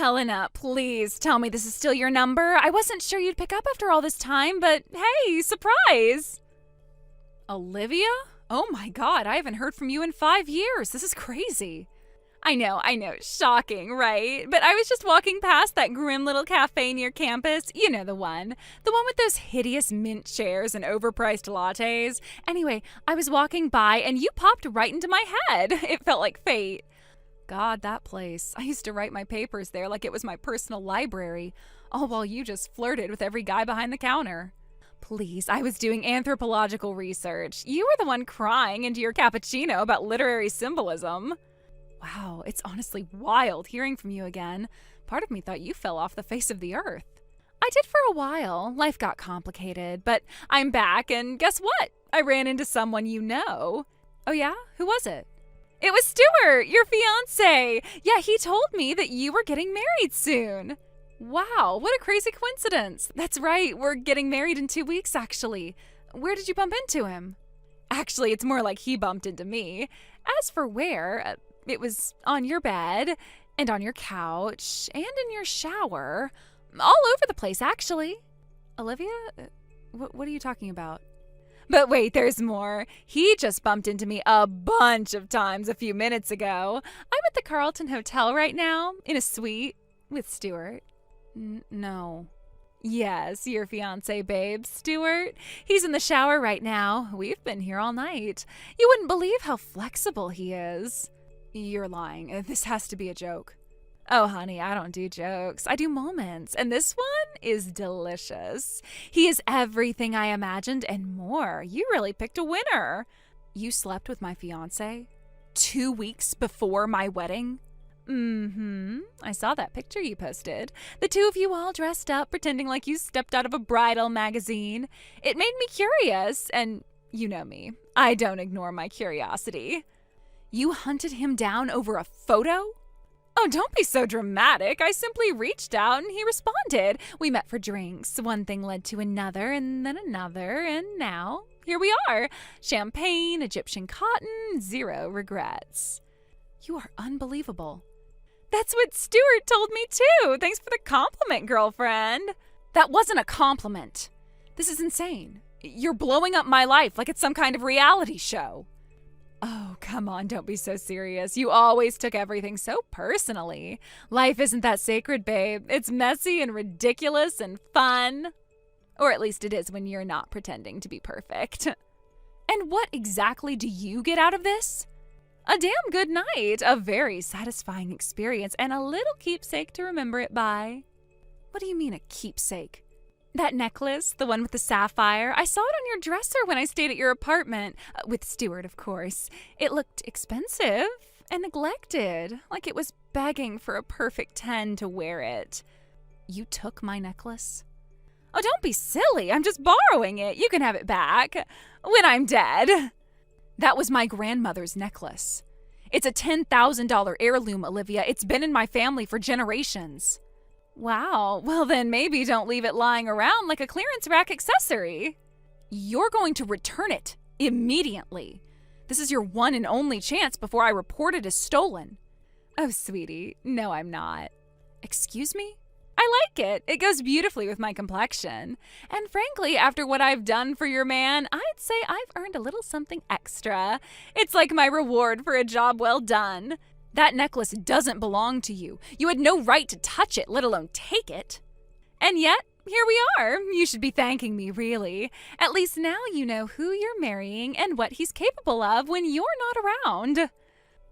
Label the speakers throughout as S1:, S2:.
S1: Helena, please tell me this is still your number. I wasn't sure you'd pick up after all this time, but hey, surprise! Olivia? Oh my God, I haven't heard from you in 5 years. This is crazy. I know, shocking, right? But I was just walking past that grim little cafe near campus. You know the one. The one with those hideous mint chairs and overpriced lattes. Anyway, I was walking by and you popped right into my head. It felt like fate. God, that place. I used to write my papers there like it was my personal library, all while you just flirted with every guy behind the counter. Please, I was doing anthropological research. You were the one crying into your cappuccino about literary symbolism. Wow, it's honestly wild hearing from you again. Part of me thought you fell off the face of the earth. I did for a while. Life got complicated, but I'm back, and guess what? I ran into someone you know. Oh yeah? Who was it? It was Stuart, your fiance. Yeah, he told me that you were getting married soon. Wow, what a crazy coincidence. That's right, we're getting married in 2 weeks, actually. Where did you bump into him? Actually, it's more like he bumped into me. As for where, it was on your bed, and on your couch, and in your shower. All over the place, actually. Olivia? What are you talking about? But wait, there's more. He just bumped into me a bunch of times a few minutes ago. I'm at the Carlton Hotel right now, in a suite, with Stuart. No. Yes, your fiancé, babe, Stuart. He's in the shower right now. We've been here all night. You wouldn't believe how flexible he is. You're lying. This has to be a joke. Oh, honey, I don't do jokes. I do moments, and this one is delicious. He is everything I imagined and more. You really picked a winner. You slept with my fiancé 2 weeks before my wedding? I saw that picture you posted. The two of you all dressed up, pretending like you stepped out of a bridal magazine. It made me curious, and you know me. I don't ignore my curiosity. You hunted him down over a photo? Oh, don't be so dramatic. I simply reached out and he responded. We met for drinks. One thing led to another and then another, and now here we are. Champagne, Egyptian cotton, 0 regrets. You are unbelievable. That's what Stuart told me too. Thanks for the compliment, girlfriend. That wasn't a compliment. This is insane. You're blowing up my life like it's some kind of reality show. Oh, come on, don't be so serious. You always took everything so personally. Life isn't that sacred, babe. It's messy and ridiculous and fun. Or at least it is when you're not pretending to be perfect. And what exactly do you get out of this? A damn good night, a very satisfying experience, and a little keepsake to remember it by. What do you mean a keepsake? That necklace, the one with the sapphire, I saw it on your dresser when I stayed at your apartment. With Stuart, of course. It looked expensive and neglected, like it was begging for a perfect 10 to wear it. You took my necklace? Oh, don't be silly. I'm just borrowing it. You can have it back when I'm dead. That was my grandmother's necklace. It's a $10,000 heirloom, Olivia. It's been in my family for generations. Wow, well then maybe don't leave it lying around like a clearance rack accessory. You're going to return it immediately. This is your one and only chance before I report it as stolen. Oh, sweetie, no I'm not. Excuse me? I like it. It goes beautifully with my complexion. And frankly, after what I've done for your man, I'd say I've earned a little something extra. It's like my reward for a job well done. That necklace doesn't belong to you. You had no right to touch it, let alone take it. And yet, here we are. You should be thanking me, really. At least now you know who you're marrying and what he's capable of when you're not around.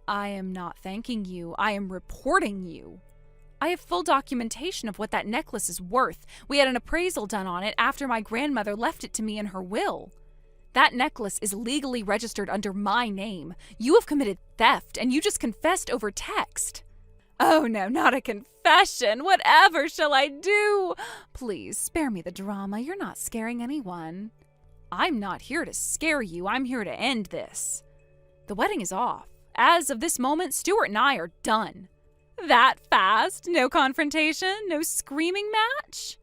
S1: I am not thanking you. I am reporting you. I have full documentation of what that necklace is worth. We had an appraisal done on it after my grandmother left it to me in her will. That necklace is legally registered under my name. You have committed theft, and you just confessed over text. Oh no, not a confession. Whatever shall I do? Please, spare me the drama. You're not scaring anyone. I'm not here to scare you. I'm here to end this. The wedding is off. As of this moment, Stuart and I are done. That fast? No confrontation? No screaming match?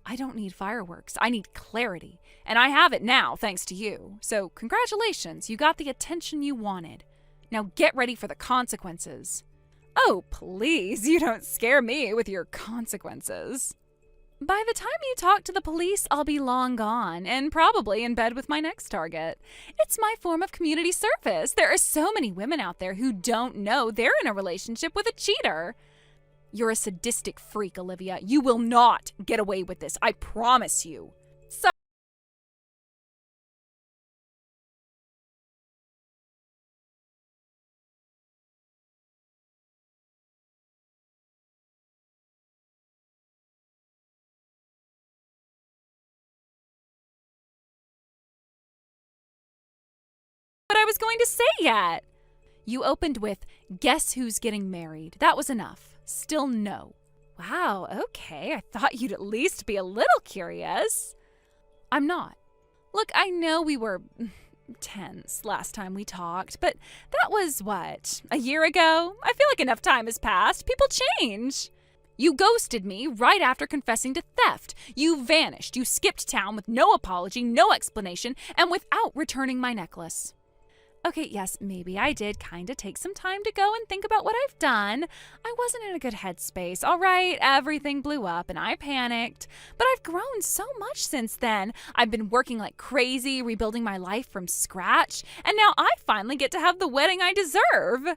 S1: I don't need fireworks. I need clarity. And I have it now, thanks to you. So congratulations, you got the attention you wanted. Now get ready for the consequences. Oh, please, you don't scare me with your consequences. By the time you talk to the police, I'll be long gone and probably in bed with my next target. It's my form of community service. There are so many women out there who don't know they're in a relationship with a cheater. You're a sadistic freak, Olivia. You will not get away with this. I promise you. But I was going to say yet. You opened with, guess who's getting married? That was enough. Still no. Wow, okay. I thought you'd at least be a little curious. I'm not. Look, I know we were tense last time we talked, but that was what, a year ago? I feel like enough time has passed. People change. You ghosted me right after confessing to theft. You vanished. You skipped town with no apology, no explanation, and without returning my necklace. Okay, yes, maybe I did kind of take some time to go and think about what I've done. I wasn't in a good headspace, all right? Everything blew up and I panicked. But I've grown so much since then. I've been working like crazy, rebuilding my life from scratch, and now I finally get to have the wedding I deserve.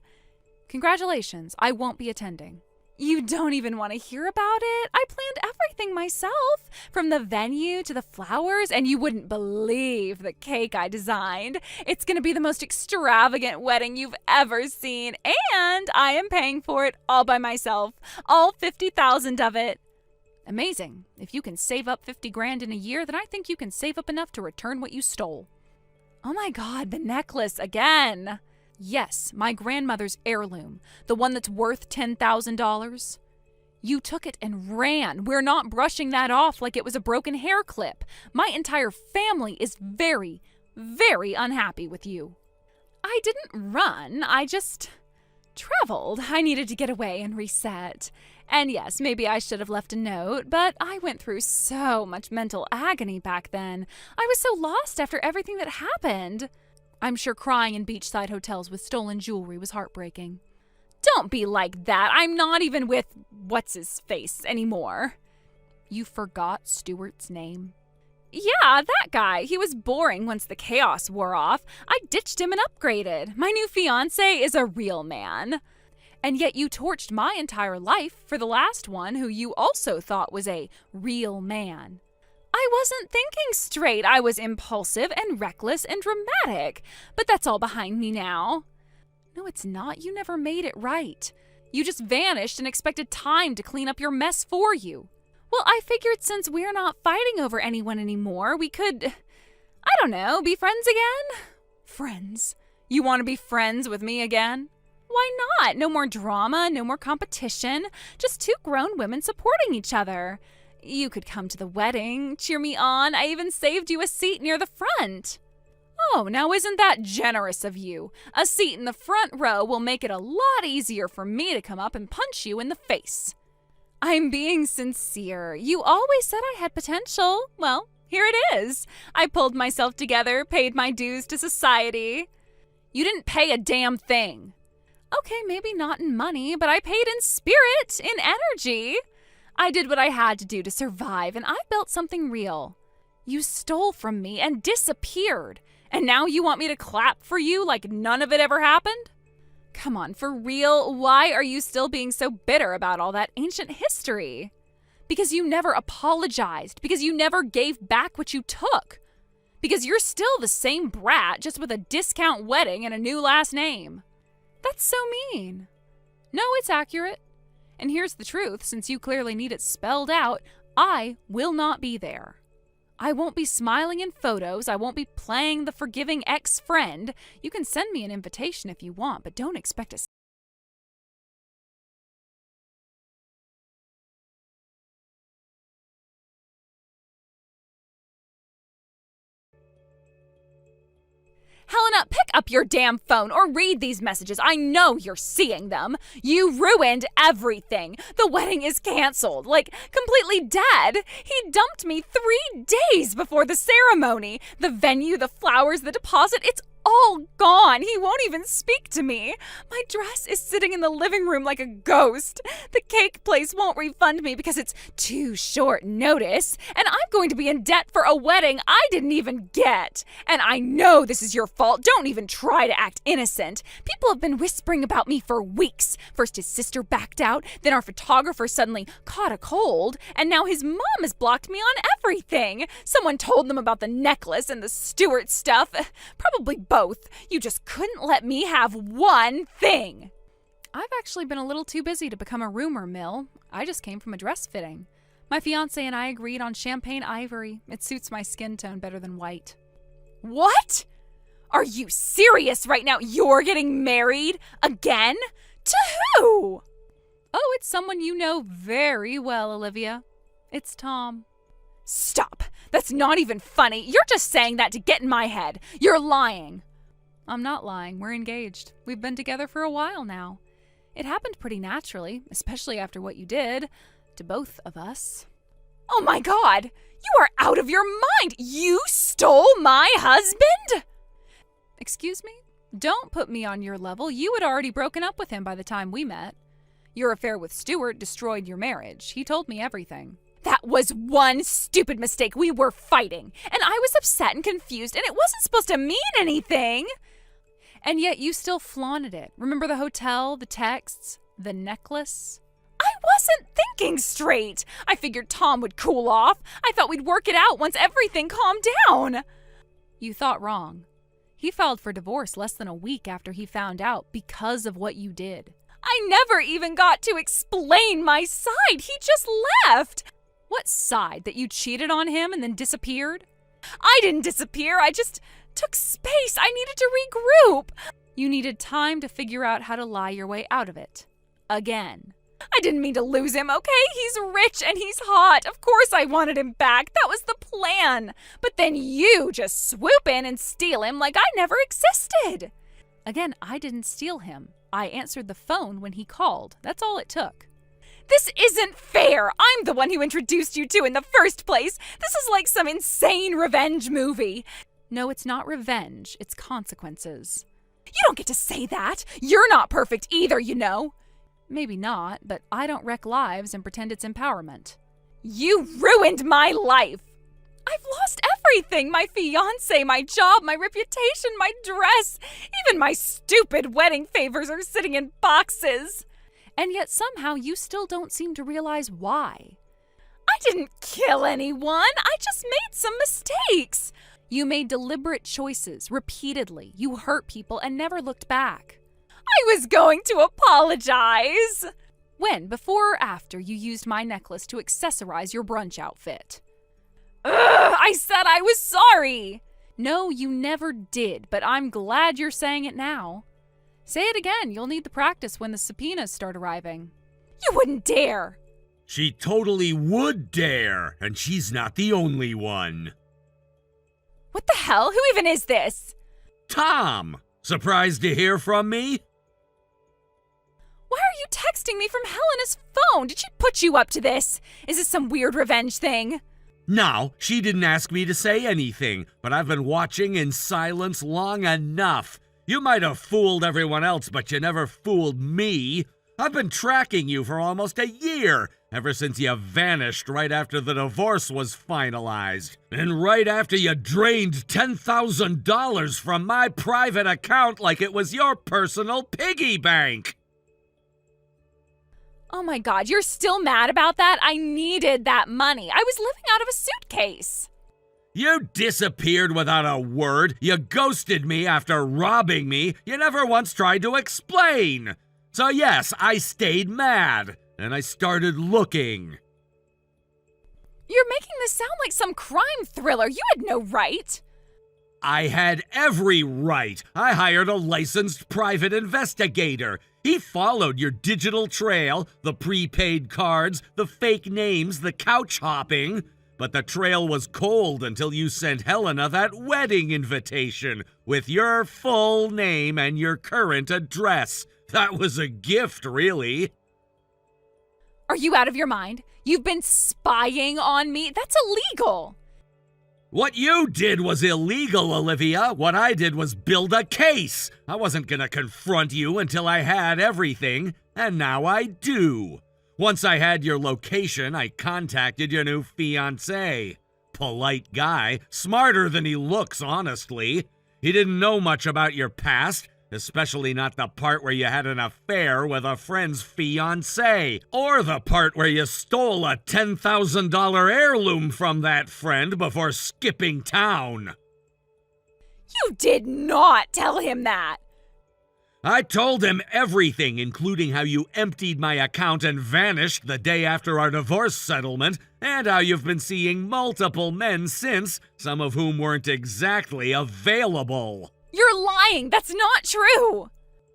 S1: Congratulations, I won't be attending. You don't even want to hear about it. I planned everything myself, from the venue to the flowers, and you wouldn't believe the cake I designed. It's going to be the most extravagant wedding you've ever seen, and I am paying for it all by myself, all 50,000 of it. Amazing. If you can save up 50 grand in a year, then I think you can save up enough to return what you stole. Oh my God, the necklace again. Yes, my grandmother's heirloom, the one that's worth $10,000. You took it and ran. We're not brushing that off like it was a broken hair clip. My entire family is very, very unhappy with you. I didn't run. I just traveled. I needed to get away and reset. And yes, maybe I should have left a note, but I went through so much mental agony back then. I was so lost after everything that happened. I'm sure crying in beachside hotels with stolen jewelry was heartbreaking. Don't be like that. I'm not even with what's-his-face anymore. You forgot Stuart's name? Yeah, that guy. He was boring once the chaos wore off. I ditched him and upgraded. My new fiance is a real man. And yet you torched my entire life for the last one who you also thought was a real man. I wasn't thinking straight. I was impulsive and reckless and dramatic. But that's all behind me now. No, it's not. You never made it right. You just vanished and expected time to clean up your mess for you. Well, I figured since we're not fighting over anyone anymore, we could, I don't know, be friends again? Friends? You want to be friends with me again? Why not? No more drama, no more competition. Just two grown women supporting each other. You could come to the wedding, cheer me on. I even saved you a seat near the front. Oh, now isn't that generous of you? A seat in the front row will make it a lot easier for me to come up and punch you in the face. I'm being sincere. You always said I had potential. Well, here it is. I pulled myself together, paid my dues to society. You didn't pay a damn thing. Okay, maybe not in money, but I paid in spirit, in energy. I did what I had to do to survive, and I built something real. You stole from me and disappeared, and now you want me to clap for you like none of it ever happened? Come on, for real, why are you still being so bitter about all that ancient history? Because you never apologized, because you never gave back what you took, because you're still the same brat, just with a discount wedding and a new last name. That's so mean. No, it's accurate. And here's the truth, since you clearly need it spelled out, I will not be there. I won't be smiling in photos. I won't be playing the forgiving ex-friend. You can send me an invitation if you want, but don't expect a Helena, pick up your damn phone or read these messages. I know you're seeing them. You ruined everything. The wedding is canceled, like completely dead. He dumped me 3 days before the ceremony. The venue, the flowers, the deposit, it's all gone. He won't even speak to me. My dress is sitting in the living room like a ghost. The cake place won't refund me because it's too short notice. And I'm going to be in debt for a wedding I didn't even get. And I know this is your fault. Don't even try to act innocent. People have been whispering about me for weeks. First his sister backed out, then our photographer suddenly caught a cold, and now his mom has blocked me on everything. Someone told them about the necklace and the Stewart stuff. Probably both. You just couldn't let me have one thing. I've actually been a little too busy to become a rumor mill. I just came from a dress fitting. My fiance and I agreed on champagne ivory. It suits my skin tone better than white. What? Are you serious right now? You're getting married? Again? To who? Oh, it's someone you know very well, Olivia. It's Tom. Stop. That's not even funny. You're just saying that to get in my head. You're lying. I'm not lying. We're engaged. We've been together for a while now. It happened pretty naturally, especially after what you did to both of us. Oh my God! You are out of your mind! You stole my husband? Excuse me? Don't put me on your level. You had already broken up with him by the time we met. Your affair with Stewart destroyed your marriage. He told me everything. That was one stupid mistake. We were fighting, and I was upset and confused, and it wasn't supposed to mean anything. And yet you still flaunted it. Remember the hotel, the texts, the necklace? I wasn't thinking straight. I figured Tom would cool off. I thought we'd work it out once everything calmed down. You thought wrong. He filed for divorce less than a week after he found out because of what you did. I never even got to explain my side. He just left. What side? That you cheated on him and then disappeared? I didn't disappear. I just took space. I needed to regroup. You needed time to figure out how to lie your way out of it. Again. I didn't mean to lose him, okay? He's rich and he's hot. Of course I wanted him back. That was the plan. But then you just swoop in and steal him like I never existed. Again, I didn't steal him. I answered the phone when he called. That's all it took. This isn't fair. I'm the one who introduced you to in the first place. This is like some insane revenge movie. No, it's not revenge. It's consequences. You don't get to say that. You're not perfect either, you know. Maybe not, but I don't wreck lives and pretend it's empowerment. You ruined my life. I've lost everything. My fiance, my job, my reputation, my dress. Even my stupid wedding favors are sitting in boxes. And yet somehow you still don't seem to realize why. I didn't kill anyone. I just made some mistakes. You made deliberate choices repeatedly. You hurt people and never looked back. I was going to apologize. When, before or after, you used my necklace to accessorize your brunch outfit? I said I was sorry. No, you never did, but I'm glad you're saying it now. Say it again. You'll need the practice when the subpoenas start arriving. You wouldn't dare.
S2: She totally would dare, and she's not the only one.
S1: What the hell? Who even is this?
S2: Tom! Surprised to hear from me?
S1: Why are you texting me from Helena's phone? Did she put you up to this? Is this some weird revenge thing?
S2: No, she didn't ask me to say anything, but I've been watching in silence long enough. You might have fooled everyone else, but you never fooled me. I've been tracking you for almost a year, ever since you vanished right after the divorce was finalized. And right after you drained $10,000 from my private account like it was your personal piggy bank.
S1: Oh my God, you're still mad about that? I needed that money. I was living out of a suitcase.
S2: You disappeared without a word. You ghosted me after robbing me. You never once tried to explain. So yes, I stayed mad, and I started looking.
S1: You're making this sound like some crime thriller. You had no right.
S2: I had every right. I hired a licensed private investigator. He followed your digital trail, the prepaid cards, the fake names, the couch hopping. But the trail was cold until you sent Helena that wedding invitation with your full name and your current address. That was a gift, really.
S1: Are you out of your mind? You've been spying on me? That's illegal.
S2: What you did was illegal, Olivia. What I did was build a case. I wasn't gonna confront you until I had everything, and now I do. Once I had your location, I contacted your new fiance. Polite guy, smarter than he looks, honestly. He didn't know much about your past, especially not the part where you had an affair with a friend's fiance, or the part where you stole a $10,000 heirloom from that friend before skipping town.
S1: You did not tell him that.
S2: I told him everything, including how you emptied my account and vanished the day after our divorce settlement, and how you've been seeing multiple men since, some of whom weren't exactly available.
S1: You're lying. That's not true.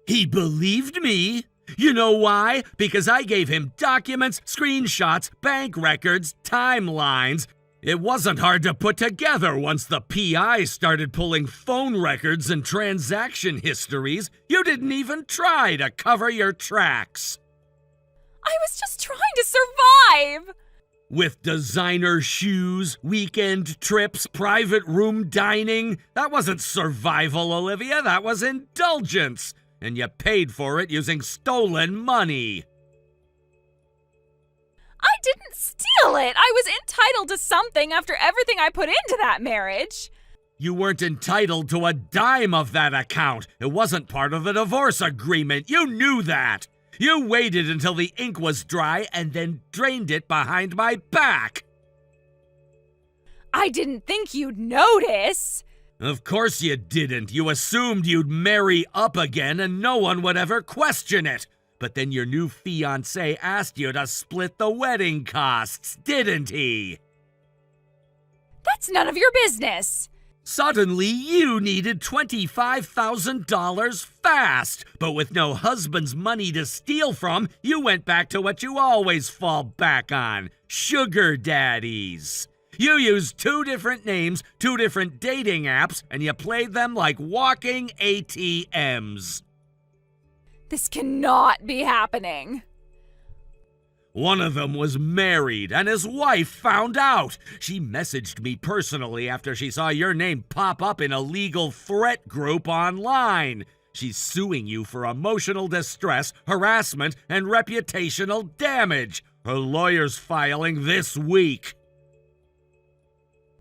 S2: He believed me. You know why? Because I gave him documents, screenshots, bank records, timelines. It wasn't hard to put together once the PI started pulling phone records and transaction histories. You didn't even try to cover your tracks.
S1: I was just trying to survive.
S2: With designer shoes, weekend trips, private room dining. That wasn't survival, Olivia. That was indulgence. And you paid for it using stolen money.
S1: I didn't steal it. I was entitled to something after everything I put into that marriage.
S2: You weren't entitled to a dime of that account. It wasn't part of the divorce agreement. You knew that. You waited until the ink was dry and then drained it behind my back.
S1: I didn't think you'd notice.
S2: Of course you didn't. You assumed you'd marry up again and no one would ever question it. But then your new fiancé asked you to split the wedding costs, didn't he?
S1: That's none of your business.
S2: Suddenly, you needed $25,000 fast. But with no husband's money to steal from, you went back to what you always fall back on, sugar daddies. You used 2 different names, 2 different dating apps, and you played them like walking ATMs.
S1: This cannot be happening.
S2: One of them was married, and his wife found out. She messaged me personally after she saw your name pop up in a legal threat group online. She's suing you for emotional distress, harassment, and reputational damage. Her lawyer's filing this week.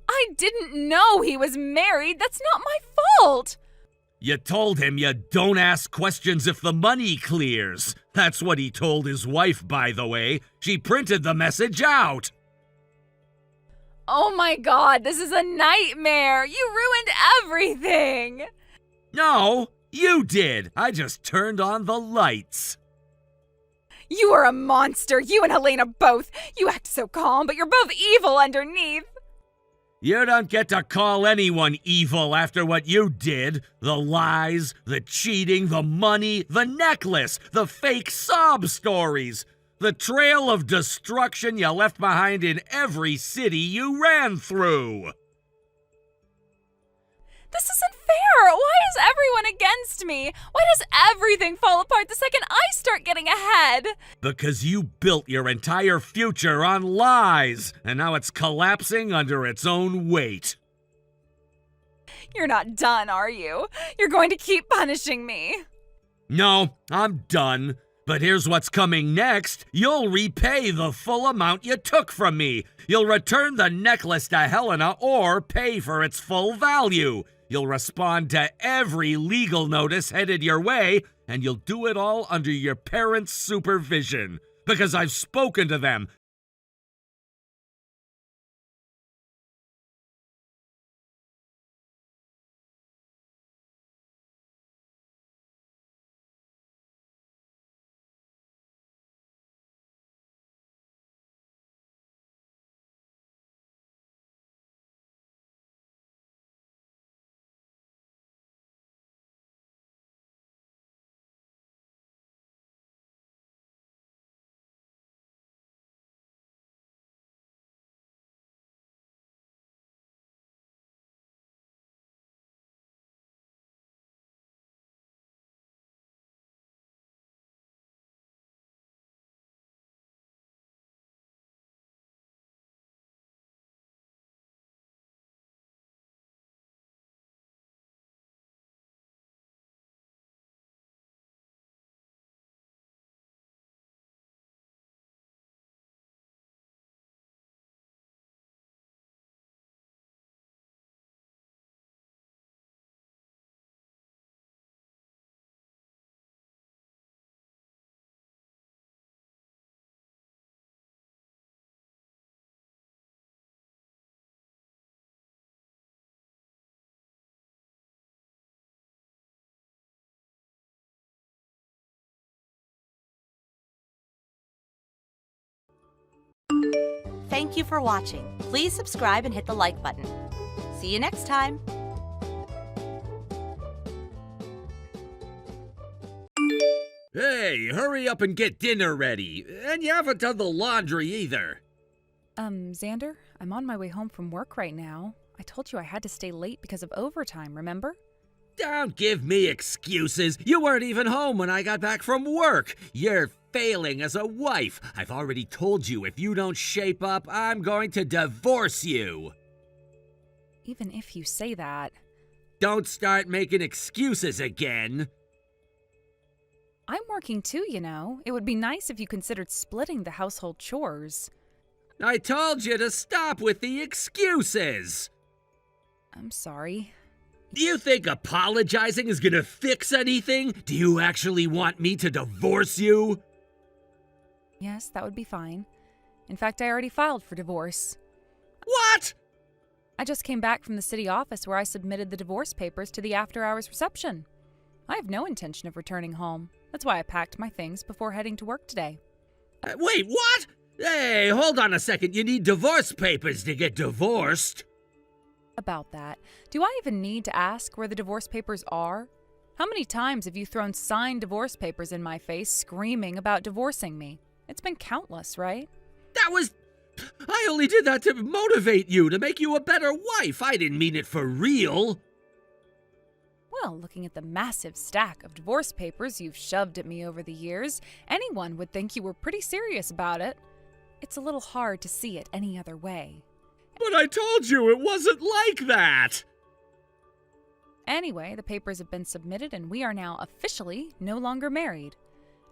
S1: I didn't know he was married. That's not my fault.
S2: You told him you don't ask questions if the money clears. That's what he told his wife, by the way. She printed the message out.
S1: Oh my God, this is a nightmare. You ruined everything.
S2: No, you did. I just turned on the lights.
S1: You are a monster. You and Helena both. You act so calm, but you're both evil underneath.
S2: You don't get to call anyone evil after what you did. The lies, the cheating, the money, the necklace, the fake sob stories. The trail of destruction you left behind in every city you ran through.
S1: This isn't fair. Why is everyone against me? Why does everything fall apart the second I start getting ahead?
S2: Because you built your entire future on lies, and now it's collapsing under its own weight.
S1: You're not done, are you? You're going to keep punishing me.
S2: No, I'm done. But here's what's coming next. You'll repay the full amount you took from me. You'll return the necklace to Helena or pay for its full value. You'll respond to every legal notice headed your way, and you'll do it all under your parents' supervision. Because I've spoken to them.
S3: Thank you for watching. Please subscribe and hit the like button. See you next time.
S2: Hey, hurry up and get dinner ready. And you haven't done the laundry either.
S1: Xander, I'm on my way home from work right now. I told you I had to stay late because of overtime, remember?
S2: Don't give me excuses. You weren't even home when I got back from work. You're failing as a wife. I've already told you if you don't shape up, I'm going to divorce you.
S1: Even if you say that.
S2: Don't start making excuses again.
S1: I'm working too, you know. It would be nice if you considered splitting the household chores.
S2: I told you to stop with the excuses.
S1: I'm sorry.
S2: Do you think apologizing is gonna fix anything? Do you actually want me to divorce you?
S1: Yes, that would be fine. In fact, I already filed for divorce.
S2: What?
S1: I just came back from the city office where I submitted the divorce papers to the after-hours reception. I have no intention of returning home. That's why I packed my things before heading to work today.
S2: Wait, what? Hey, hold on a second. You need divorce papers to get divorced.
S1: About that, do I even need to ask where the divorce papers are? How many times have you thrown signed divorce papers in my face screaming about divorcing me? It's been countless, right?
S2: I only did that to motivate you, to make you a better wife. I didn't mean it for real.
S1: Well, looking at the massive stack of divorce papers you've shoved at me over the years, anyone would think you were pretty serious about it. It's a little hard to see it any other way.
S2: But I told you it wasn't like that.
S1: Anyway, the papers have been submitted and we are now officially no longer married.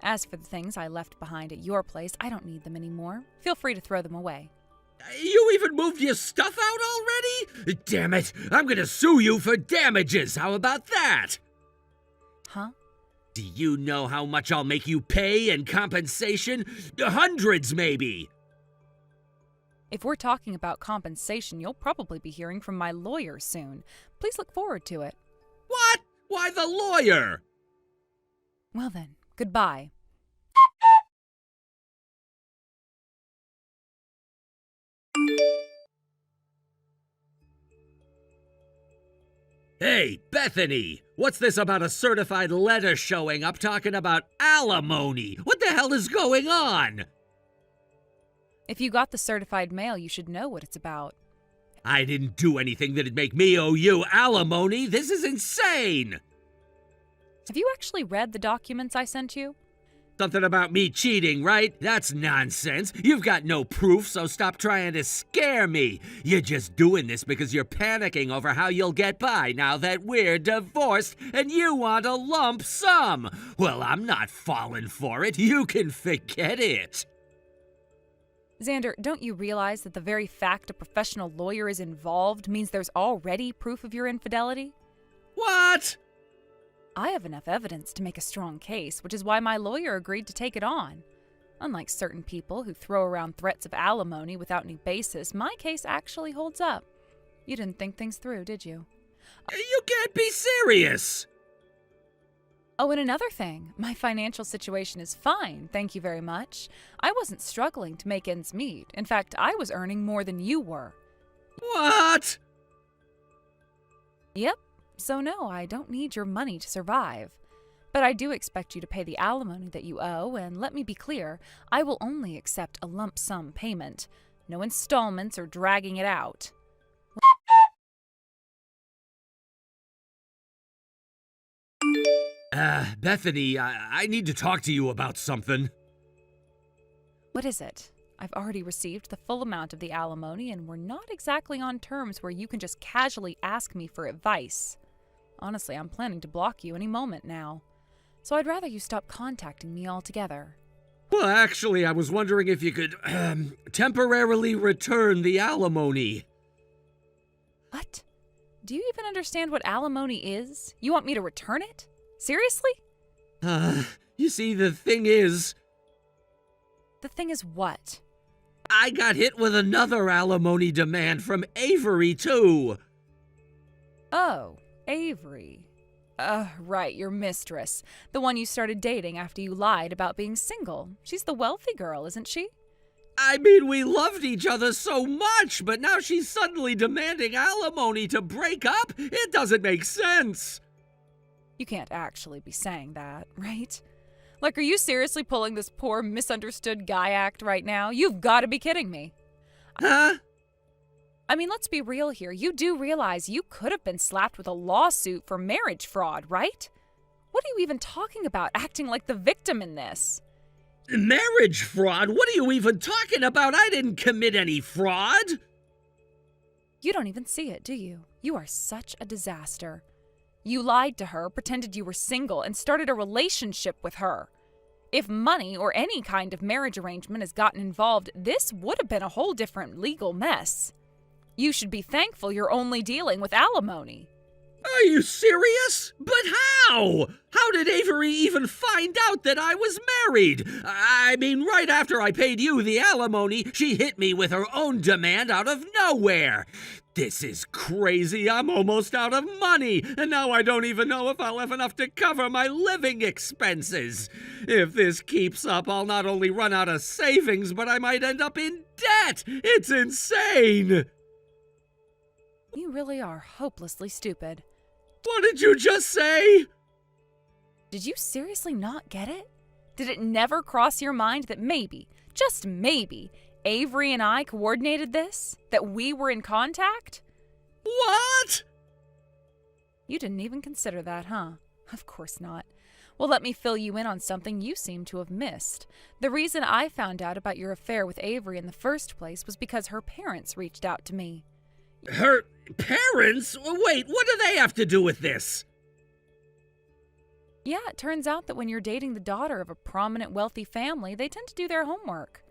S1: As for the things I left behind at your place, I don't need them anymore. Feel free to throw them away.
S2: You even moved your stuff out already? Damn it, I'm gonna sue you for damages. How about that?
S1: Huh?
S2: Do you know how much I'll make you pay in compensation? Hundreds, maybe.
S1: If we're talking about compensation, you'll probably be hearing from my lawyer soon. Please look forward to it.
S2: What? Why the lawyer?
S1: Well then, goodbye.
S2: Hey, Bethany! What's this about a certified letter showing up talking about alimony? What the hell is going on?
S1: If you got the certified mail, you should know what it's about.
S2: I didn't do anything that'd make me owe you alimony. This is insane!
S1: Have you actually read the documents I sent you?
S2: Something about me cheating, right? That's nonsense. You've got no proof, so stop trying to scare me. You're just doing this because you're panicking over how you'll get by now that we're divorced and you want a lump sum. Well, I'm not falling for it. You can forget it.
S1: Xander, don't you realize that the very fact a professional lawyer is involved means there's already proof of your infidelity?
S2: What?
S1: I have enough evidence to make a strong case, which is why my lawyer agreed to take it on. Unlike certain people who throw around threats of alimony without any basis, my case actually holds up. You didn't think things through, did you?
S2: You can't be serious.
S1: Oh, and another thing, my financial situation is fine, thank you very much. I wasn't struggling to make ends meet. In fact, I was earning more than you were.
S2: What?
S1: Yep. So no, I don't need your money to survive. But I do expect you to pay the alimony that you owe, and let me be clear, I will only accept a lump sum payment. No installments or dragging it out.
S2: Bethany, I need to talk to you about something.
S1: What is it? I've already received the full amount of the alimony, and we're not exactly on terms where you can just casually ask me for advice. Honestly, I'm planning to block you any moment now. So I'd rather you stop contacting me altogether.
S2: Well, actually, I was wondering if you could, temporarily return the alimony.
S1: What? Do you even understand what alimony is? You want me to return it? Seriously?
S2: You see, the thing is...
S1: The thing is what?
S2: I got hit with another alimony demand from Avery, too.
S1: Oh, Avery. Right, your mistress. The one you started dating after you lied about being single. She's the wealthy girl, isn't she?
S2: I mean, we loved each other so much, but now she's suddenly demanding alimony to break up? It doesn't make sense.
S1: You can't actually be saying that, right? Like, are you seriously pulling this poor misunderstood guy act right now? You've got to be kidding me.
S2: Huh?
S1: I mean, let's be real here. You do realize you could have been slapped with a lawsuit for marriage fraud, right? What are you even talking about, acting like the victim in this?
S2: Marriage fraud? What are you even talking about? I didn't commit any fraud.
S1: You don't even see it, do you? You are such a disaster. You lied to her, pretended you were single, and started a relationship with her. If money or any kind of marriage arrangement has gotten involved, this would have been a whole different legal mess. You should be thankful you're only dealing with alimony.
S2: Are you serious? But how? How did Avery even find out that I was married? I mean, right after I paid you the alimony, she hit me with her own demand out of nowhere. This is crazy. I'm almost out of money, and now I don't even know if I'll have enough to cover my living expenses. If this keeps up, I'll not only run out of savings, but I might end up in debt. It's insane.
S1: You really are hopelessly stupid.
S2: What did you just say?
S1: Did you seriously not get it? Did it never cross your mind that maybe, just maybe, Avery and I coordinated this? That we were in contact?
S2: What?
S1: You didn't even consider that, huh? Of course not. Well, let me fill you in on something you seem to have missed. The reason I found out about your affair with Avery in the first place was because her parents reached out to me.
S2: Her parents? Wait, what do they have to do with this?
S1: Yeah, it turns out that when you're dating the daughter of a prominent wealthy family, they tend to do their homework.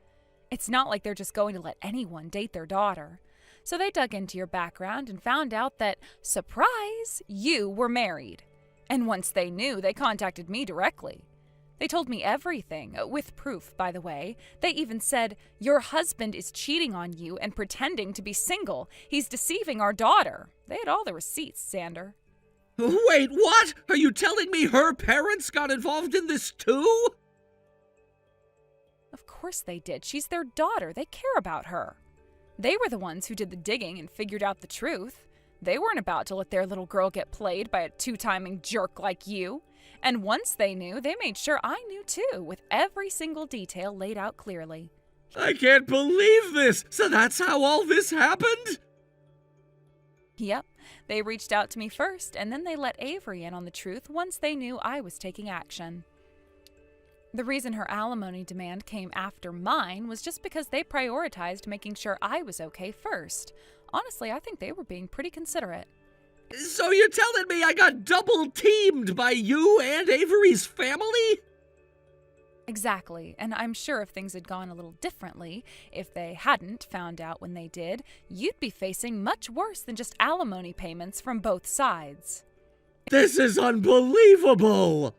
S1: It's not like they're just going to let anyone date their daughter. So they dug into your background and found out that, surprise, you were married. And once they knew, they contacted me directly. They told me everything, with proof, by the way. They even said, your husband is cheating on you and pretending to be single. He's deceiving our daughter. They had all the receipts, Xander.
S2: Wait, what? Are you telling me her parents got involved in this too?
S1: Of course they did. She's their daughter. They care about her. They were the ones who did the digging and figured out the truth. They weren't about to let their little girl get played by a two-timing jerk like you. And once they knew, they made sure I knew too, with every single detail laid out clearly.
S2: I can't believe this! So that's how all this happened?
S1: Yep, they reached out to me first, and then they let Avery in on the truth once they knew I was taking action. The reason her alimony demand came after mine was just because they prioritized making sure I was okay first. Honestly, I think they were being pretty considerate.
S2: So you're telling me I got double-teamed by you and Avery's family?
S1: Exactly, and I'm sure if things had gone a little differently, if they hadn't found out when they did, you'd be facing much worse than just alimony payments from both sides.
S2: This is unbelievable!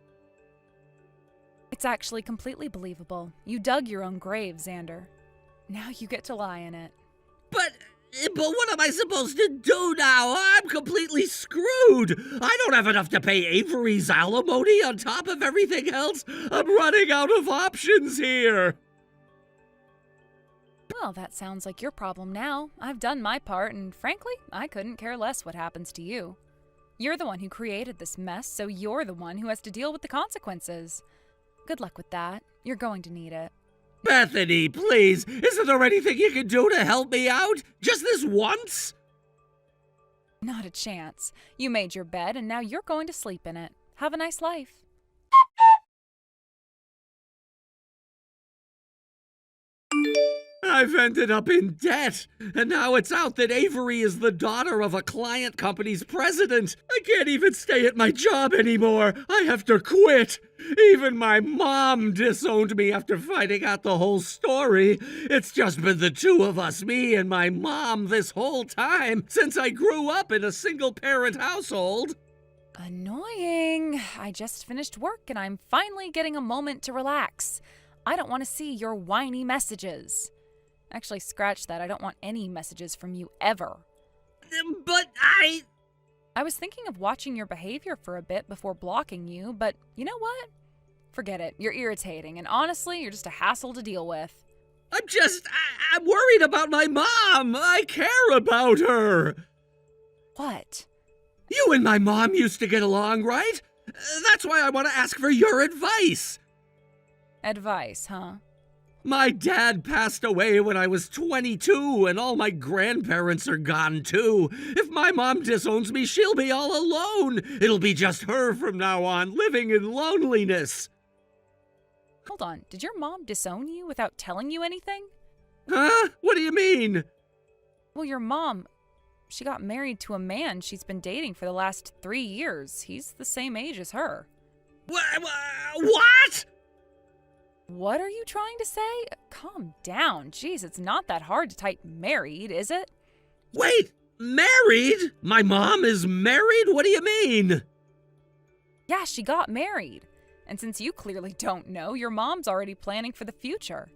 S1: It's actually completely believable. You dug your own grave, Xander. Now you get to lie in it.
S2: But what am I supposed to do now? I'm completely screwed. I don't have enough to pay Avery's alimony on top of everything else. I'm running out of options here.
S1: Well, that sounds like your problem now. I've done my part, and frankly, I couldn't care less what happens to you. You're the one who created this mess, so you're the one who has to deal with the consequences. Good luck with that. You're going to need it.
S2: Bethany, please, isn't there anything you can do to help me out? Just this once?
S1: Not a chance. You made your bed, and now you're going to sleep in it. Have a nice life.
S2: I've ended up in debt, and now it's out that Avery is the daughter of a client company's president. I can't even stay at my job anymore. I have to quit. Even my mom disowned me after finding out the whole story. It's just been the two of us, me and my mom, this whole time, since I grew up in a single-parent household.
S1: Annoying. I just finished work, and I'm finally getting a moment to relax. I don't want to see your whiny messages. Actually, scratch that. I don't want any messages from you ever.
S2: But
S1: I was thinking of watching your behavior for a bit before blocking you, but you know what? Forget it. You're irritating, and honestly, you're just a hassle to deal with.
S2: I'm worried about my mom. I care about her.
S1: What?
S2: You and my mom used to get along, right? That's why I want to ask for your advice.
S1: Advice, huh?
S2: My dad passed away when I was 22, and all my grandparents are gone too. If my mom disowns me, she'll be all alone. It'll be just her from now on, living in loneliness.
S1: Hold on, did your mom disown you without telling you anything?
S2: Huh? What do you mean?
S1: Well, your mom, she got married to a man she's been dating for the last 3 years. He's the same age as her.
S2: What?
S1: What are you trying to say? Calm down. Jeez, it's not that hard to type married, is it?
S2: Wait, married? My mom is married? What do you mean?
S1: Yeah, she got married. And since you clearly don't know, your mom's already planning for the future.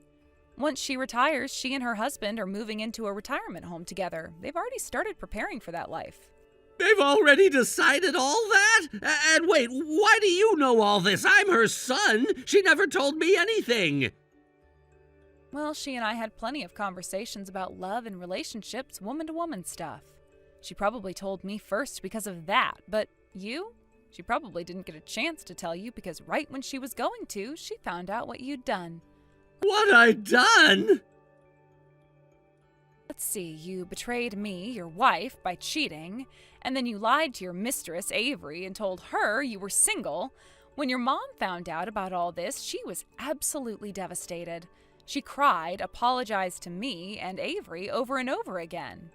S1: Once she retires, she and her husband are moving into a retirement home together. They've already started preparing for that life.
S2: They've already decided all that? And wait, why do you know all this? I'm her son. She never told me anything.
S1: Well, she and I had plenty of conversations about love and relationships, woman-to-woman stuff. She probably told me first because of that, but you? She probably didn't get a chance to tell you because right when she was going to, she found out what you'd done.
S2: What I done?
S1: Let's see, you betrayed me, your wife, by cheating, and then you lied to your mistress, Avery, and told her you were single. When your mom found out about all this, she was absolutely devastated. She cried, apologized to me and Avery over and over again.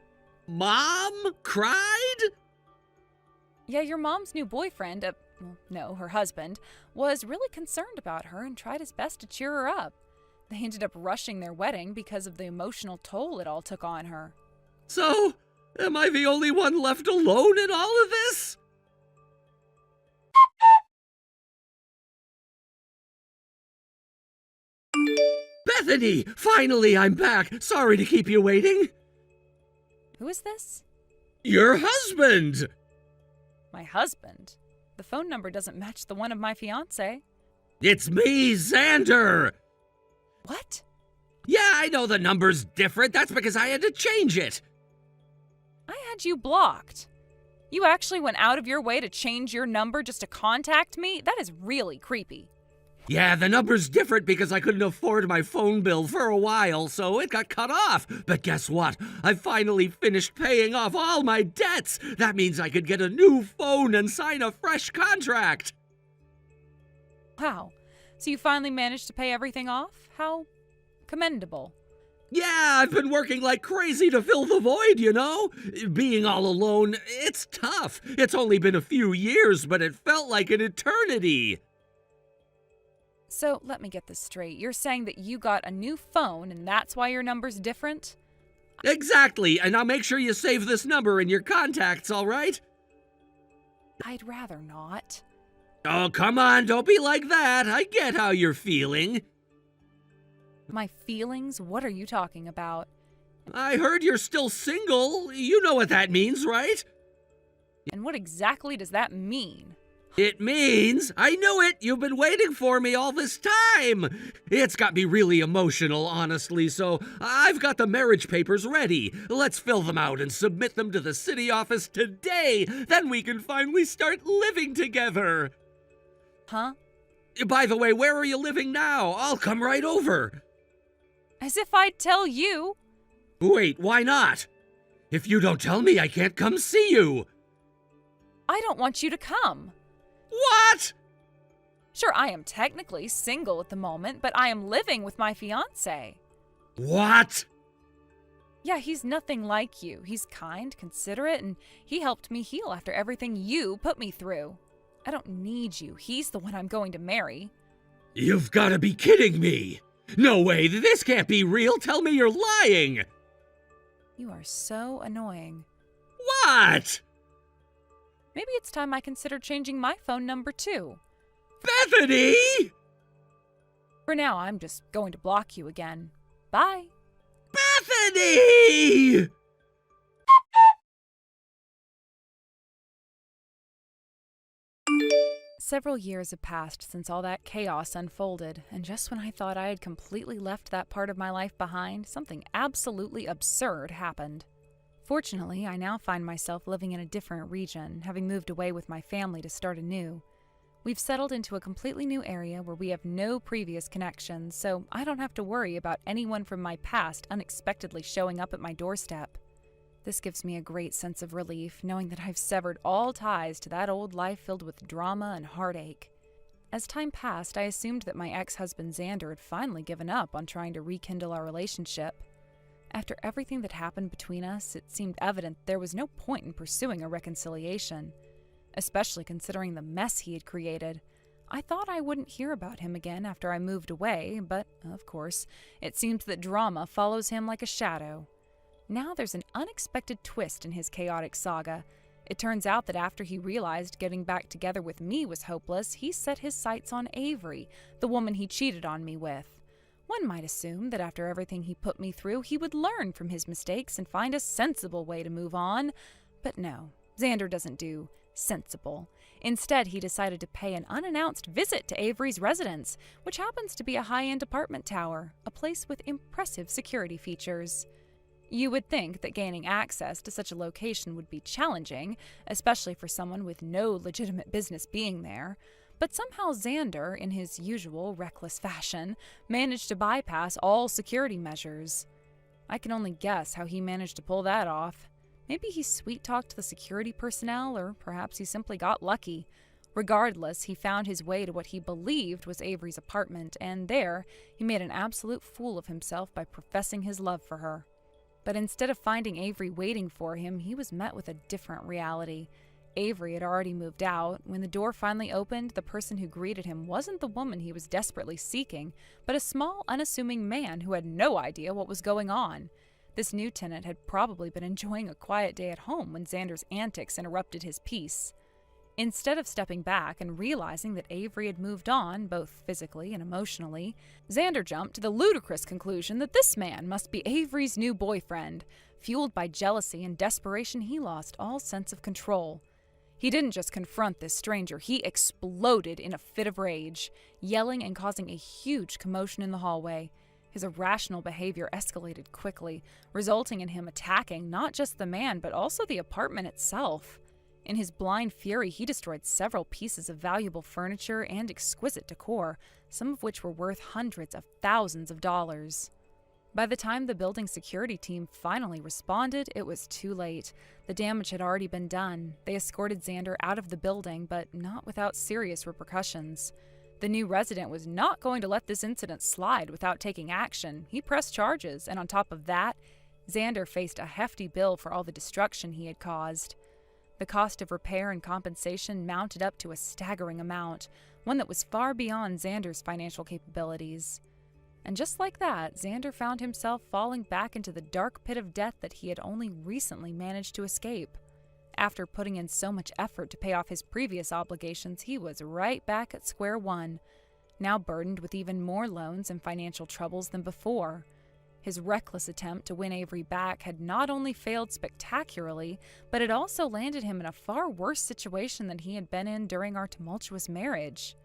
S2: Mom cried?
S1: Yeah, your mom's new boyfriend, her husband, was really concerned about her and tried his best to cheer her up. They ended up rushing their wedding because of the emotional toll it all took on her.
S2: So, am I the only one left alone in all of this? Bethany! Finally, I'm back! Sorry to keep you waiting.
S1: Who is this?
S2: Your husband!
S1: My husband? The phone number doesn't match the one of my fiance.
S2: It's me, Xander!
S1: What?
S2: Yeah, I know the number's different. That's because I had to change it.
S1: I had you blocked. You actually went out of your way to change your number just to contact me? That is really creepy.
S2: Yeah, the number's different because I couldn't afford my phone bill for a while, so it got cut off. But guess what? I finally finished paying off all my debts. That means I could get a new phone and sign a fresh contract.
S1: Wow. So you finally managed to pay everything off? How commendable.
S2: Yeah, I've been working like crazy to fill the void, you know? Being all alone, it's tough. It's only been a few years, but it felt like an eternity.
S1: So let me get this straight. You're saying that you got a new phone and that's why your number's different?
S2: Exactly, and I'll make sure you save this number in your contacts, all right?
S1: I'd rather not.
S2: Oh, come on, don't be like that. I get how you're feeling.
S1: My feelings? What are you talking about?
S2: I heard you're still single. You know what that means, right?
S1: And what exactly does that mean?
S2: It means, I knew it, you've been waiting for me all this time. It's got me really emotional, honestly, so I've got the marriage papers ready. Let's fill them out and submit them to the city office today. Then we can finally start living together.
S1: Huh?
S2: By the way, where are you living now? I'll come right over.
S1: As if I'd tell you.
S2: Wait, why not? If you don't tell me, I can't come see you.
S1: I don't want you to come.
S2: What?
S1: Sure, I am technically single at the moment, but I am living with my fiance.
S2: What?
S1: Yeah, he's nothing like you. He's kind, considerate, and he helped me heal after everything you put me through. I don't need you. He's the one I'm going to marry.
S2: You've got to be kidding me. No way, this can't be real. Tell me you're lying.
S1: You are so annoying.
S2: What?
S1: Maybe it's time I consider changing my phone number too.
S2: Bethany!
S1: For now, I'm just going to block you again. Bye.
S2: Bethany!
S1: So Several years have passed since all that chaos unfolded, and just when I thought I had completely left that part of my life behind, something absolutely absurd happened. Fortunately, I now find myself living in a different region, having moved away with my family to start anew. We've settled into a completely new area where we have no previous connections, so I don't have to worry about anyone from my past unexpectedly showing up at my doorstep. This gives me a great sense of relief, knowing that I've severed all ties to that old life filled with drama and heartache. As time passed, I assumed that my ex-husband Xander had finally given up on trying to rekindle our relationship. After everything that happened between us, it seemed evident there was no point in pursuing a reconciliation, especially considering the mess he had created. I thought I wouldn't hear about him again after I moved away, but, of course, it seems that drama follows him like a shadow. Now there's an unexpected twist in his chaotic saga. It turns out that after he realized getting back together with me was hopeless, he set his sights on Avery, the woman he cheated on me with. One might assume that after everything he put me through, he would learn from his mistakes and find a sensible way to move on. But no, Xander doesn't do sensible. Instead, he decided to pay an unannounced visit to Avery's residence, which happens to be a high-end apartment tower, a place with impressive security features. You would think that gaining access to such a location would be challenging, especially for someone with no legitimate business being there. But somehow Xander, in his usual reckless fashion, managed to bypass all security measures. I can only guess how he managed to pull that off. Maybe he sweet-talked the security personnel, or perhaps he simply got lucky. Regardless, he found his way to what he believed was Avery's apartment, and there he made an absolute fool of himself by professing his love for her. But instead of finding Avery waiting for him, he was met with a different reality. Avery had already moved out. When the door finally opened, the person who greeted him wasn't the woman he was desperately seeking, but a small, unassuming man who had no idea what was going on. This new tenant had probably been enjoying a quiet day at home when Xander's antics interrupted his peace. Instead of stepping back and realizing that Avery had moved on, both physically and emotionally, Xander jumped to the ludicrous conclusion that this man must be Avery's new boyfriend. Fueled by jealousy and desperation, he lost all sense of control. He didn't just confront this stranger, he exploded in a fit of rage, yelling and causing a huge commotion in the hallway. His irrational behavior escalated quickly, resulting in him attacking not just the man, but also the apartment itself. In his blind fury, he destroyed several pieces of valuable furniture and exquisite decor, some of which were worth hundreds of thousands of dollars. By the time the building security team finally responded, it was too late. The damage had already been done. They escorted Xander out of the building, but not without serious repercussions. The new resident was not going to let this incident slide without taking action. He pressed charges, and on top of that, Xander faced a hefty bill for all the destruction he had caused. The cost of repair and compensation mounted up to a staggering amount, one that was far beyond Xander's financial capabilities. And just like that, Xander found himself falling back into the dark pit of debt that he had only recently managed to escape. After putting in so much effort to pay off his previous obligations, he was right back at square one, now burdened with even more loans and financial troubles than before. His reckless attempt to win Avery back had not only failed spectacularly, but it also landed him in a far worse situation than he had been in during our tumultuous marriage.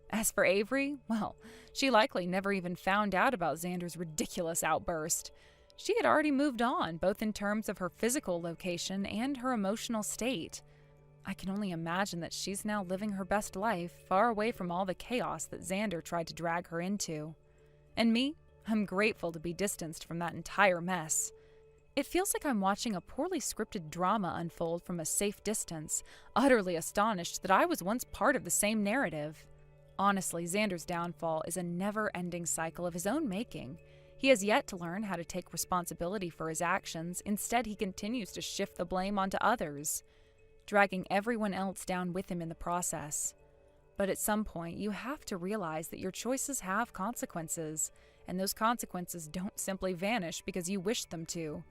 S1: As for Avery, well, she likely never even found out about Xander's ridiculous outburst. She had already moved on, both in terms of her physical location and her emotional state. I can only imagine that she's now living her best life, far away from all the chaos that Xander tried to drag her into. And me? I'm grateful to be distanced from that entire mess. It feels like I'm watching a poorly scripted drama unfold from a safe distance, utterly astonished that I was once part of the same narrative. Honestly, Xander's downfall is a never-ending cycle of his own making. He has yet to learn how to take responsibility for his actions. Instead, he continues to shift the blame onto others, dragging everyone else down with him in the process. But at some point, you have to realize that your choices have consequences, and those consequences don't simply vanish because you wish them to.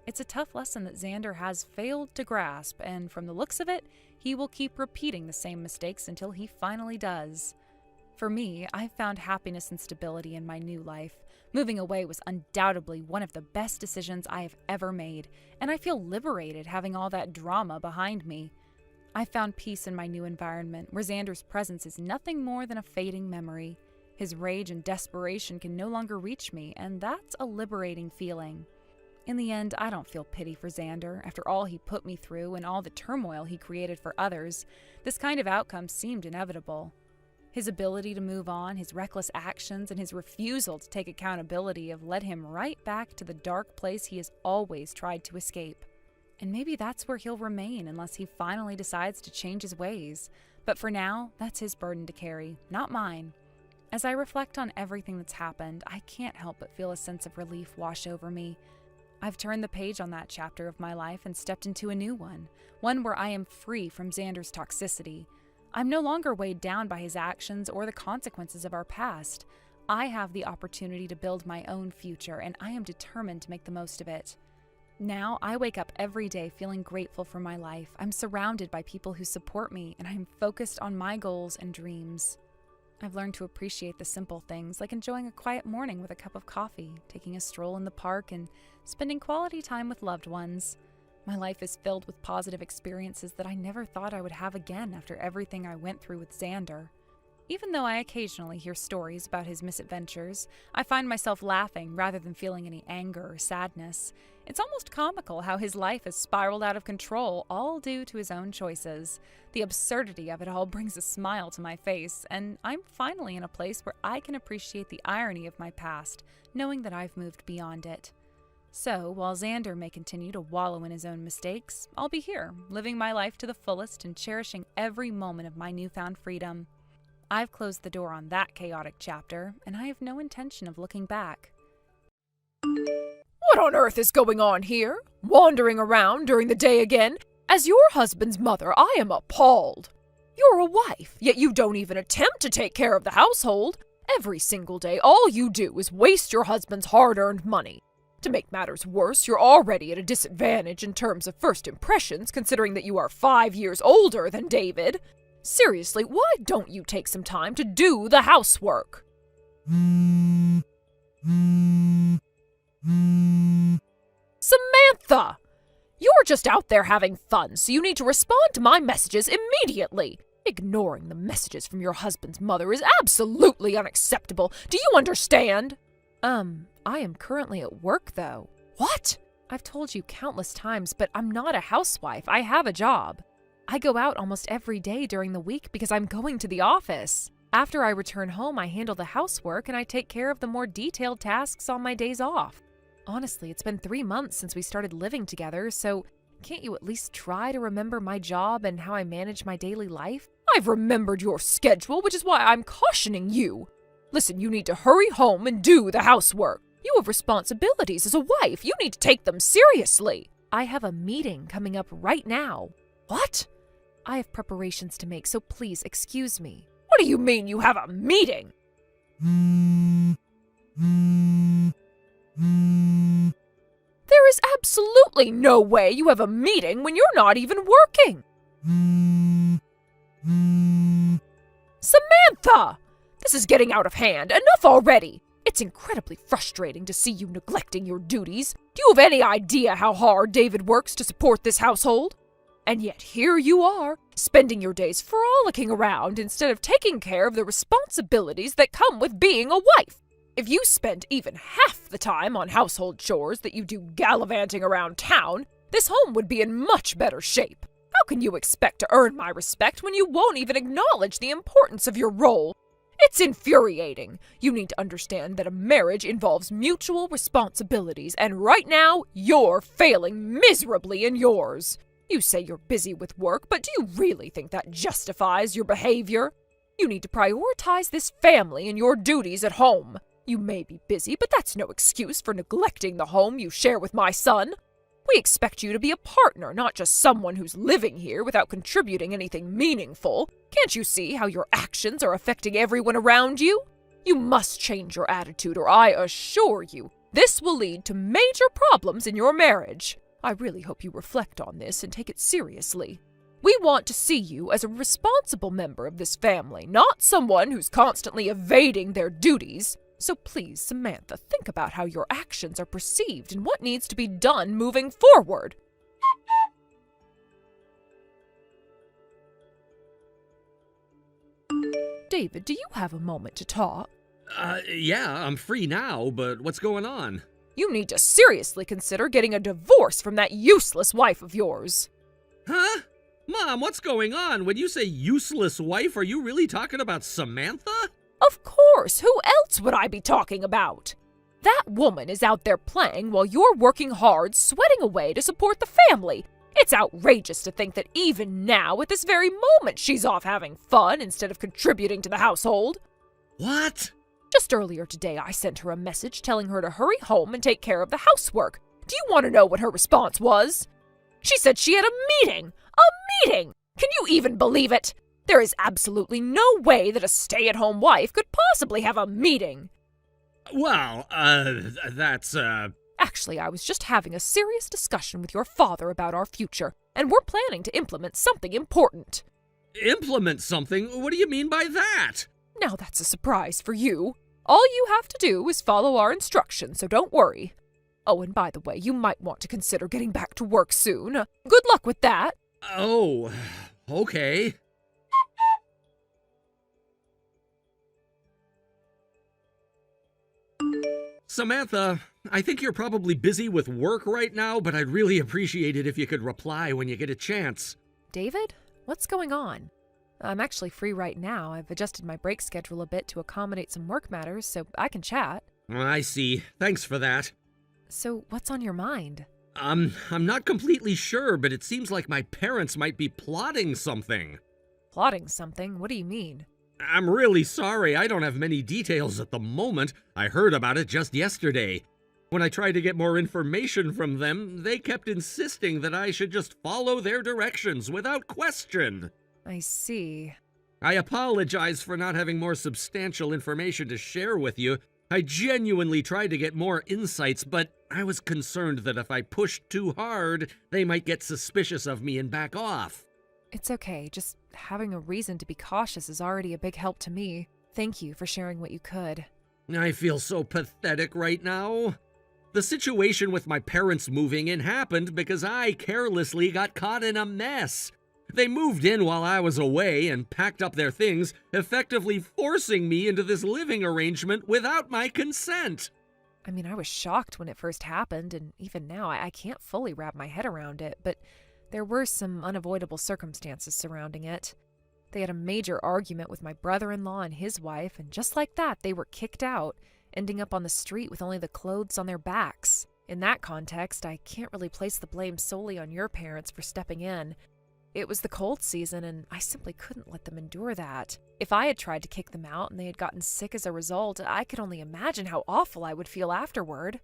S1: It's a tough lesson that Xander has failed to grasp, and from the looks of it, he will keep repeating the same mistakes until he finally does. For me, I've found happiness and stability in my new life. Moving away was undoubtedly one of the best decisions I have ever made, and I feel liberated having all that drama behind me. I found peace in my new environment, where Xander's presence is nothing more than a fading memory. His rage and desperation can no longer reach me, and that's a liberating feeling. In the end, I don't feel pity for Xander. After all he put me through and all the turmoil he created for others, this kind of outcome seemed inevitable. His ability to move on, his reckless actions, and his refusal to take accountability have led him right back to the dark place he has always tried to escape. And maybe that's where he'll remain unless he finally decides to change his ways. But for now, that's his burden to carry, not mine. As I reflect on everything that's happened, I can't help but feel a sense of relief wash over me. I've turned the page on that chapter of my life and stepped into a new one where I am free from Xander's toxicity. I'm no longer weighed down by his actions or the consequences of our past. I have the opportunity to build my own future, and I am determined to make the most of it. Now, I wake up every day feeling grateful for my life. I'm surrounded by people who support me, and I'm focused on my goals and dreams. I've learned to appreciate the simple things, like enjoying a quiet morning with a cup of coffee, taking a stroll in the park, and spending quality time with loved ones. My life is filled with positive experiences that I never thought I would have again after everything I went through with Xander. Even though I occasionally hear stories about his misadventures, I find myself laughing rather than feeling any anger or sadness. It's almost comical how his life has spiraled out of control, all due to his own choices. The absurdity of it all brings a smile to my face, and I'm finally in a place where I can appreciate the irony of my past, knowing that I've moved beyond it. So, while Xander may continue to wallow in his own mistakes, I'll be here, living my life to the fullest and cherishing every moment of my newfound freedom. I've closed the door on that chaotic chapter, and I have no intention of looking back.
S4: What on earth is going on here? Wandering around during the day again? As your husband's mother, I am appalled. You're a wife, yet you don't even attempt to take care of the household. Every single day, all you do is waste your husband's hard-earned money. To make matters worse, you're already at a disadvantage in terms of first impressions, considering that you are 5 years older than David. Seriously, why don't you take some time to do the housework? Samantha! You're just out there having fun, so you need to respond to my messages immediately. Ignoring the messages from your husband's mother is absolutely unacceptable. Do you understand?
S1: I am currently at work, though.
S4: What?
S1: I've told you countless times, but I'm not a housewife. I have a job. I go out almost every day during the week because I'm going to the office. After I return home, I handle the housework and I take care of the more detailed tasks on my days off. Honestly, it's been 3 months since we started living together, so can't you at least try to remember my job and how I manage my daily life?
S4: I've remembered your schedule, which is why I'm cautioning you. Listen, you need to hurry home and do the housework. You have responsibilities as a wife. You need to take them seriously.
S1: I have a meeting coming up right now.
S4: What?
S1: I have preparations to make, so please excuse me.
S4: What do you mean you have a meeting? There is absolutely no way you have a meeting when you're not even working. Samantha! This is getting out of hand. Enough already. It's incredibly frustrating to see you neglecting your duties. Do you have any idea how hard David works to support this household? And yet here you are, spending your days frolicking around instead of taking care of the responsibilities that come with being a wife. If you spent even half the time on household chores that you do gallivanting around town, this home would be in much better shape. How can you expect to earn my respect when you won't even acknowledge the importance of your role? It's infuriating. You need to understand that a marriage involves mutual responsibilities, and right now, you're failing miserably in yours. You say you're busy with work, but do you really think that justifies your behavior? You need to prioritize this family and your duties at home. You may be busy, but that's no excuse for neglecting the home you share with my son. We expect you to be a partner, not just someone who's living here without contributing anything meaningful. Can't you see how your actions are affecting everyone around you? You must change your attitude, or I assure you, this will lead to major problems in your marriage. I really hope you reflect on this and take it seriously. We want to see you as a responsible member of this family, not someone who's constantly evading their duties. So please, Samantha, think about how your actions are perceived and what needs to be done moving forward. David, do you have a moment to talk?
S2: Yeah, I'm free now, but what's going on?
S4: You need to seriously consider getting a divorce from that useless wife of yours.
S2: Huh? Mom, what's going on? When you say useless wife, are you really talking about Samantha?
S4: Of course, who else would I be talking about? That woman is out there playing while you're working hard, sweating away to support the family. It's outrageous to think that even now, at this very moment, she's off having fun instead of contributing to the household.
S2: What?
S4: Just earlier today, I sent her a message telling her to hurry home and take care of the housework. Do you want to know what her response was? She said she had a meeting! A meeting! Can you even believe it? There is absolutely no way that a stay-at-home wife could possibly have a meeting.
S2: Well, that's,
S4: Actually, I was just having a serious discussion with your father about our future, and we're planning to implement something important.
S2: Implement something? What do you mean by that?
S4: Now that's a surprise for you. All you have to do is follow our instructions, so don't worry. Oh, and by the way, you might want to consider getting back to work soon. Good luck with that.
S2: Oh, okay. Samantha, I think you're probably busy with work right now, but I'd really appreciate it if you could reply when you get a chance.
S4: David, what's going on? I'm actually free right now. I've adjusted my break schedule a bit to accommodate some work matters, so I can chat.
S2: I see. Thanks for that.
S4: So, what's on your mind?
S2: I'm not completely sure, but it seems like my parents might be plotting something.
S4: Plotting something? What do you mean?
S2: I'm really sorry, I don't have many details at the moment. I heard about it just yesterday. When I tried to get more information from them, they kept insisting that I should just follow their directions without question.
S4: I see.
S2: I apologize for not having more substantial information to share with you. I genuinely tried to get more insights, but I was concerned that if I pushed too hard, they might get suspicious of me and back off.
S4: It's okay. Just having a reason to be cautious is already a big help to me. Thank you for sharing what you could.
S2: I feel so pathetic right now. The situation with my parents moving in happened because I carelessly got caught in a mess. They moved in while I was away and packed up their things, effectively forcing me into this living arrangement without my consent.
S4: I mean, I was shocked when it first happened, and even now I can't fully wrap my head around it, but there were some unavoidable circumstances surrounding it. They had a major argument with my brother-in-law and his wife, and just like that, they were kicked out, ending up on the street with only the clothes on their backs. In that context, I can't really place the blame solely on your parents for stepping in. It was the cold season, and I simply couldn't let them endure that. If I had tried to kick them out and they had gotten sick as a result, I could only imagine how awful I would feel afterward.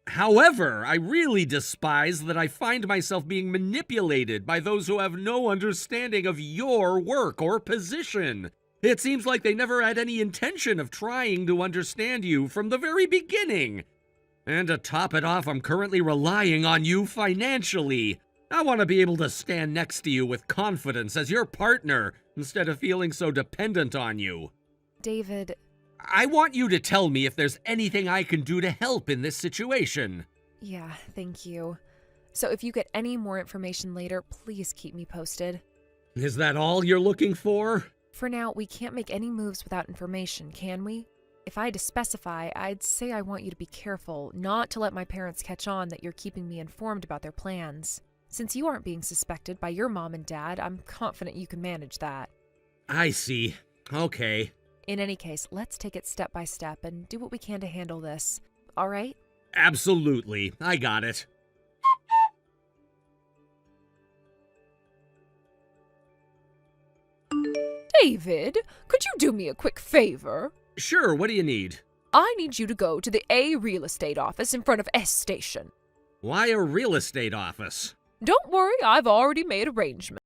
S2: However, I really despise that I find myself being manipulated by those who have no understanding of your work or position. It seems like they never had any intention of trying to understand you from the very beginning. And to top it off, I'm currently relying on you financially. I want to be able to stand next to you with confidence as your partner instead of feeling so dependent on you.
S4: David,
S2: I want you to tell me if there's anything I can do to help in this situation.
S4: yeah, thank you. So if you get any more information later, please keep me posted.
S2: Is that all you're looking for?
S4: For now, we can't make any moves without information, can we? If I had to specify, I'd say I want you to be careful, not to let my parents catch on that you're keeping me informed about their plans. Since you aren't being suspected by your mom and dad, I'm confident you can manage that.
S2: I see. Okay.
S4: In any case, let's take it step by step and do what we can to handle this. All right?
S2: Absolutely. I got it.
S4: David, could you do me a quick favor?
S2: Sure, what do you need?
S4: I need you to go to the A real estate office in front of S Station.
S2: Why a real estate office?
S4: Don't worry, I've already made arrangements.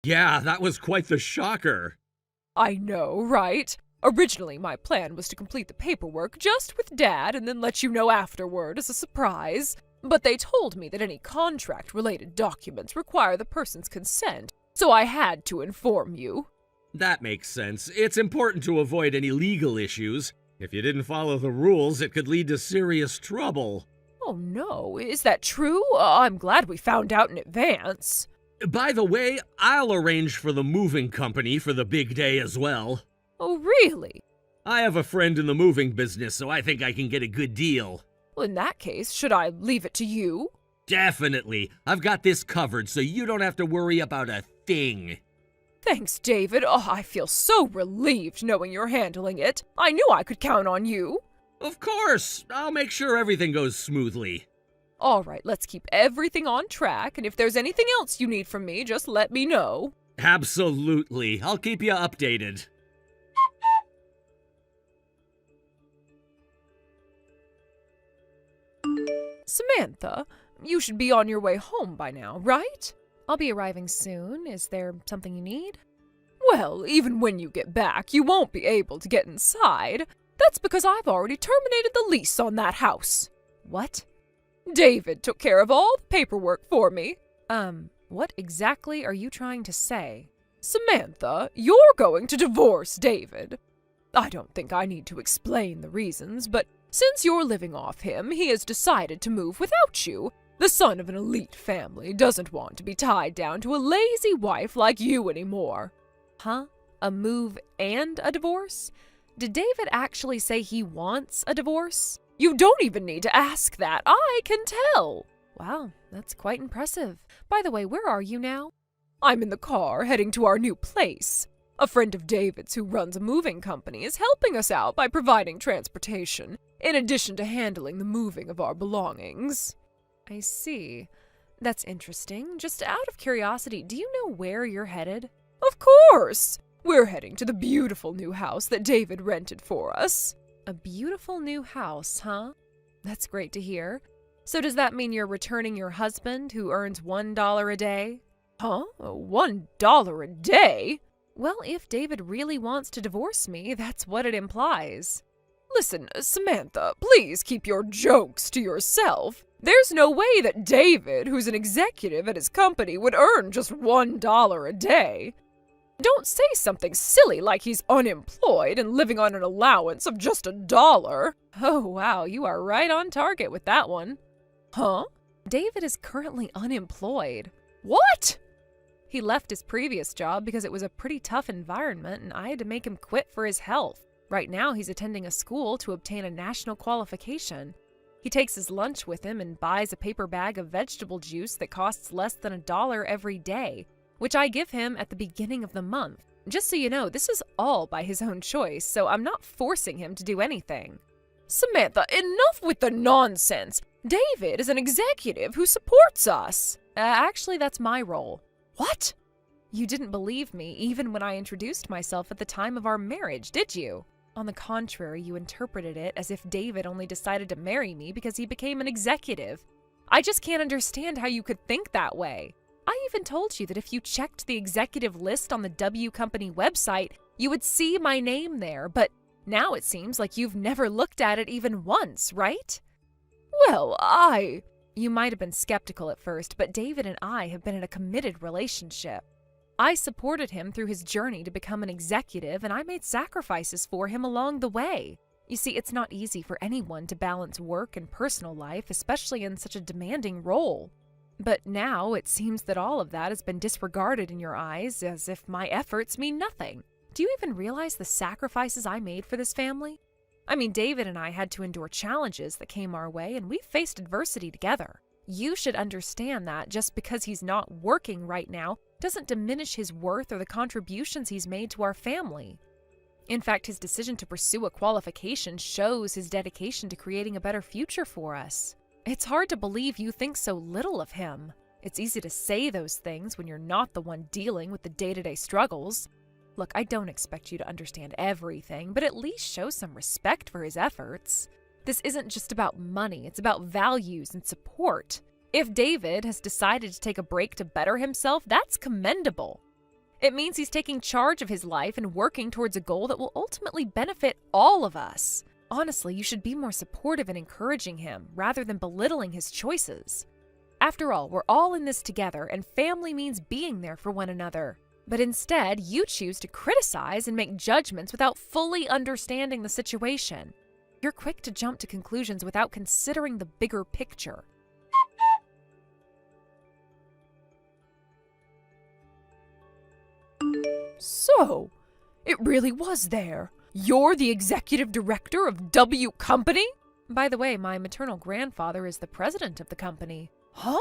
S2: Yeah, that was quite the shocker.
S4: I know, right? Originally, my plan was to complete the paperwork just with Dad and then let you know afterward as a surprise. But they told me that any contract-related documents require the person's consent, so I had to inform you.
S2: That makes sense. It's important to avoid any legal issues. If you didn't follow the rules, it could lead to serious trouble.
S4: Oh no, is that true? I'm glad we found out in advance.
S2: By the way, I'll arrange for the moving company for the big day as well.
S4: Oh, really?
S2: I have a friend in the moving business, so I think I can get a good deal.
S4: Well, in that case, should I leave it to you?
S2: Definitely. I've got this covered, so you don't have to worry about a thing.
S4: Thanks, David. Oh, I feel so relieved knowing you're handling it. I knew I could count on you.
S2: Of course. I'll make sure everything goes smoothly.
S4: All right, let's keep everything on track, and if there's anything else you need from me, just let me know.
S2: Absolutely. I'll keep you updated.
S4: Samantha, you should be on your way home by now, right?
S1: I'll be arriving soon. Is there something you need?
S4: Well, even when you get back, you won't be able to get inside. That's because I've already terminated the lease on that house.
S1: What?
S4: David took care of all the paperwork for me.
S1: What exactly are you trying to say?
S4: Samantha, you're going to divorce David. I don't think I need to explain the reasons, but since you're living off him, he has decided to move without you. The son of an elite family doesn't want to be tied down to a lazy wife like you anymore.
S1: Huh? A move and a divorce? Did David actually say he wants a divorce?
S4: You don't even need to ask that. I can tell.
S1: Wow, that's quite impressive. By the way, where are you now?
S4: I'm in the car heading to our new place. A friend of David's who runs a moving company is helping us out by providing transportation, in addition to handling the moving of our belongings.
S1: I see. That's interesting. Just out of curiosity, do you know where you're headed?
S4: Of course! We're heading to the beautiful new house that David rented for us.
S1: A beautiful new house, huh? That's great to hear. So does that mean you're returning your husband who earns $1 a day?
S4: Huh? $1 a day?
S1: Well, if David really wants to divorce me, that's what it implies.
S4: Listen, Samantha, please keep your jokes to yourself. There's no way that David, who's an executive at his company, would earn just $1 a day. Don't say something silly like he's unemployed and living on an allowance of just $1.
S1: Oh, wow, you are right on target with that one.
S4: Huh?
S1: David is currently unemployed.
S4: What?
S1: He left his previous job because it was a pretty tough environment and I had to make him quit for his health. Right now, he's attending a school to obtain a national qualification. He takes his lunch with him and buys a paper bag of vegetable juice that costs less than $1 every day, which I give him at the beginning of the month. Just so you know, this is all by his own choice, so I'm not forcing him to do anything.
S4: Samantha, enough with the nonsense. David is an executive who supports us.
S1: Actually, that's my role.
S4: What?
S1: You didn't believe me even when I introduced myself at the time of our marriage, did you? On the contrary, you interpreted it as if David only decided to marry me because he became an executive. I just can't understand how you could think that way. I even told you that if you checked the executive list on the W Company website, you would see my name there, but now it seems like you've never looked at it even once, right?
S4: Well,
S1: You might have been skeptical at first, but David and I have been in a committed relationship. I supported him through his journey to become an executive, and I made sacrifices for him along the way. You see, it's not easy for anyone to balance work and personal life, especially in such a demanding role. But now it seems that all of that has been disregarded in your eyes, as if my efforts mean nothing. Do you even realize the sacrifices I made for this family? I mean, David and I had to endure challenges that came our way, and we faced adversity together. You should understand that just because he's not working right now doesn't diminish his worth or the contributions he's made to our family. In fact, his decision to pursue a qualification shows his dedication to creating a better future for us. It's hard to believe you think so little of him. It's easy to say those things when you're not the one dealing with the day-to-day struggles. Look, I don't expect you to understand everything, but at least show some respect for his efforts. This isn't just about money, it's about values and support. If David has decided to take a break to better himself, that's commendable.
S4: It means he's taking charge of his life and working towards a goal that will ultimately benefit all of us. Honestly, you should be more supportive and encouraging him rather than belittling his choices. After all, we're all in this together, and family means being there for one another. But instead, you choose to criticize and make judgments without fully understanding the situation. You're quick to jump to conclusions without considering the bigger picture. So, it really was there. You're the executive director of W Company? By the way, my maternal grandfather is the president of the company. Huh?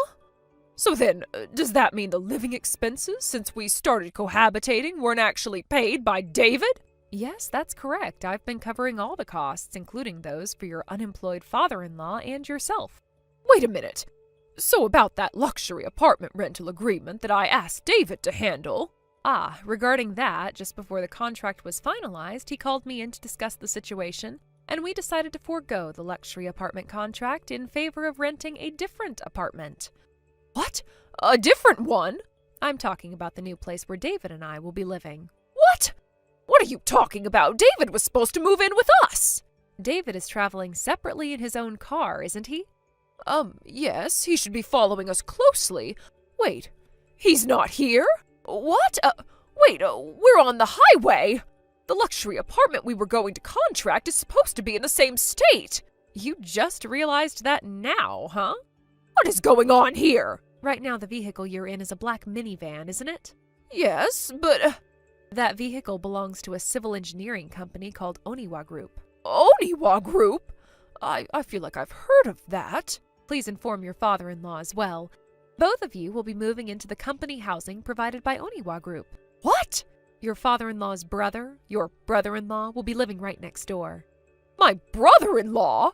S4: So then, does that mean the living expenses, since we started cohabitating, weren't actually paid by David? Yes, that's correct. I've been covering all the costs, including those for your unemployed father-in-law and yourself. Wait a minute. So about that luxury apartment rental agreement that I asked David to handle? Regarding that, just before the contract was finalized, he called me in to discuss the situation, and we decided to forego the luxury apartment contract in favor of renting a different apartment. What? A different one? I'm talking about the new place where David and I will be living. What? What are you talking about? David was supposed to move in with us. David is traveling separately in his own car, isn't he? Yes, he should be following us closely. Wait, he's not here? What? We're on the highway! The luxury apartment we were going to contract is supposed to be in the same state! You just realized that now, huh? What is going on here? Right now the vehicle you're in is a black minivan, isn't it? Yes, but... That vehicle belongs to a civil engineering company called Oniwa Group. Oniwa Group? I feel like I've heard of that. Please inform your father-in-law as well. Both of you will be moving into the company housing provided by Oniwa Group. What? Your father-in-law's brother, your brother-in-law, will be living right next door. My brother-in-law?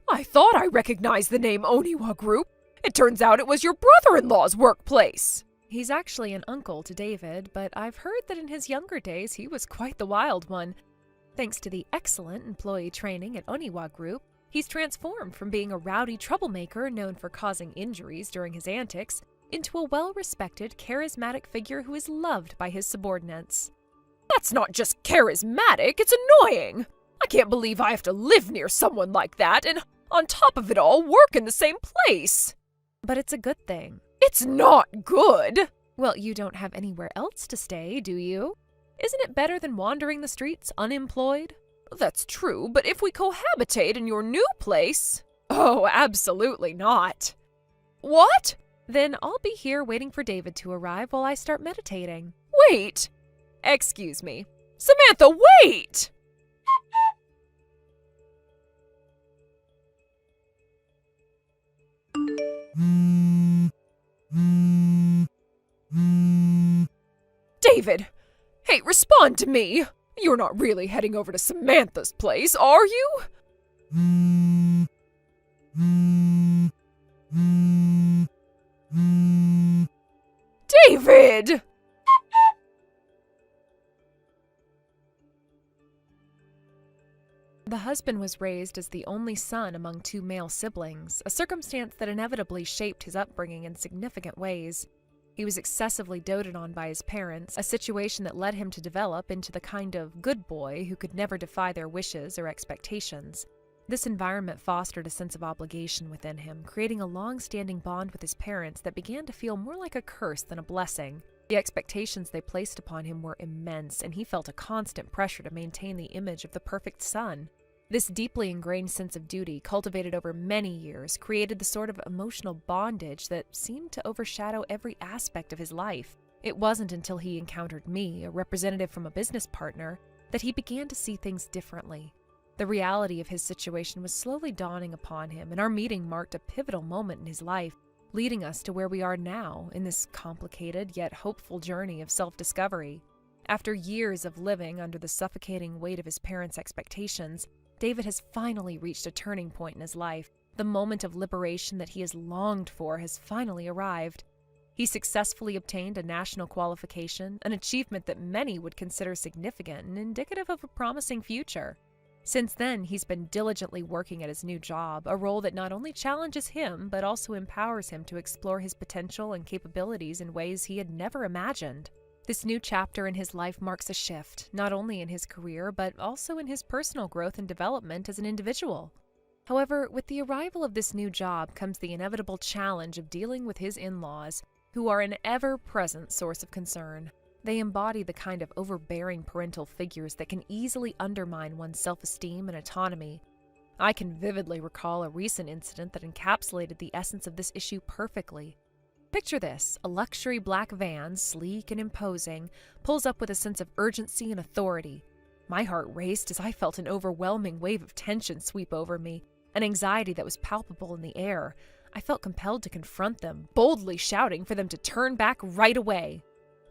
S4: I thought I recognized the name Oniwa Group. It turns out it was your brother-in-law's workplace. He's actually an uncle to David, but I've heard that in his younger days he was quite the wild one. Thanks to the excellent employee training at Oniwa Group, he's transformed from being a rowdy troublemaker known for causing injuries during his antics into a well-respected, charismatic figure who is loved by his subordinates. That's not just charismatic, it's annoying! I can't believe I have to live near someone like that and, on top of it all, work in the same place! But it's a good thing. It's not good! Well, you don't have anywhere else to stay, do you? Isn't it better than wandering the streets unemployed? That's true, but if we cohabitate in your new place... Oh, absolutely not. What? Then I'll be here waiting for David to arrive while I start meditating. Wait! Excuse me. Samantha, wait! David! Hey, respond to me! You're not really heading over to Samantha's place, are you? David! The husband was raised as the only son among two male siblings, a circumstance that inevitably shaped his upbringing in significant ways. He was excessively doted on by his parents, a situation that led him to develop into the kind of good boy who could never defy their wishes or expectations. This environment fostered a sense of obligation within him, creating a long-standing bond with his parents that began to feel more like a curse than a blessing. The expectations they placed upon him were immense, and he felt a constant pressure to maintain the image of the perfect son. This deeply ingrained sense of duty, cultivated over many years, created the sort of emotional bondage that seemed to overshadow every aspect of his life. It wasn't until he encountered me, a representative from a business partner, that he began to see things differently. The reality of his situation was slowly dawning upon him, and our meeting marked a pivotal moment in his life, leading us to where we are now in this complicated yet hopeful journey of self-discovery. After years of living under the suffocating weight of his parents' expectations, David has finally reached a turning point in his life. The moment of liberation that he has longed for has finally arrived. He successfully obtained a national qualification, an achievement that many would consider significant and indicative of a promising future. Since then, he's been diligently working at his new job, a role that not only challenges him, but also empowers him to explore his potential and capabilities in ways he had never imagined. This new chapter in his life marks a shift, not only in his career, but also in his personal growth and development as an individual. However, with the arrival of this new job comes the inevitable challenge of dealing with his in-laws, who are an ever-present source of concern. They embody the kind of overbearing parental figures that can easily undermine one's self-esteem and autonomy. I can vividly recall a recent incident that encapsulated the essence of this issue perfectly. Picture this: a luxury black van, sleek and imposing, pulls up with a sense of urgency and authority. My heart raced as I felt an overwhelming wave of tension sweep over me, an anxiety that was palpable in the air. I felt compelled to confront them, boldly shouting for them to turn back right away.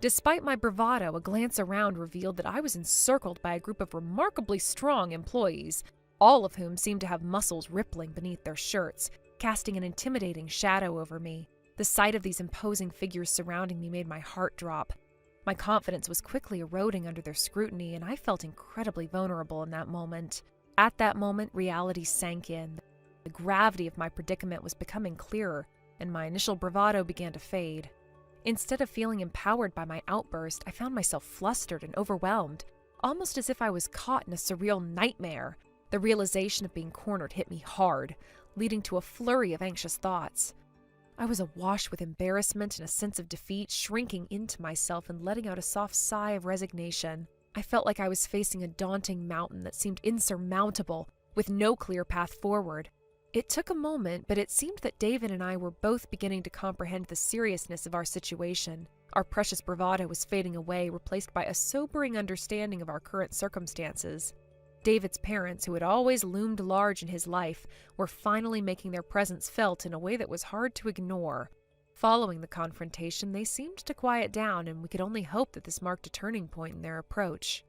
S4: Despite my bravado, a glance around revealed that I was encircled by a group of remarkably strong employees, all of whom seemed to have muscles rippling beneath their shirts, casting an intimidating shadow over me. The sight of these imposing figures surrounding me made my heart drop. My confidence was quickly eroding under their scrutiny, and I felt incredibly vulnerable in that moment. At that moment, reality sank in. The gravity of my predicament was becoming clearer, and my initial bravado began to fade. Instead of feeling empowered by my outburst, I found myself flustered and overwhelmed, almost as if I was caught in a surreal nightmare. The realization of being cornered hit me hard, leading to a flurry of anxious thoughts. I was awash with embarrassment and a sense of defeat, shrinking into myself and letting out a soft sigh of resignation. I felt like I was facing a daunting mountain that seemed insurmountable, with no clear path forward. It took a moment, but it seemed that David and I were both beginning to comprehend the seriousness of our situation. Our precious bravado was fading away, replaced by a sobering understanding of our current circumstances. David's parents, who had always loomed large in his life, were finally making their presence felt in a way that was hard to ignore. Following the confrontation, they seemed to quiet down, and we could only hope that this marked a turning point in their approach.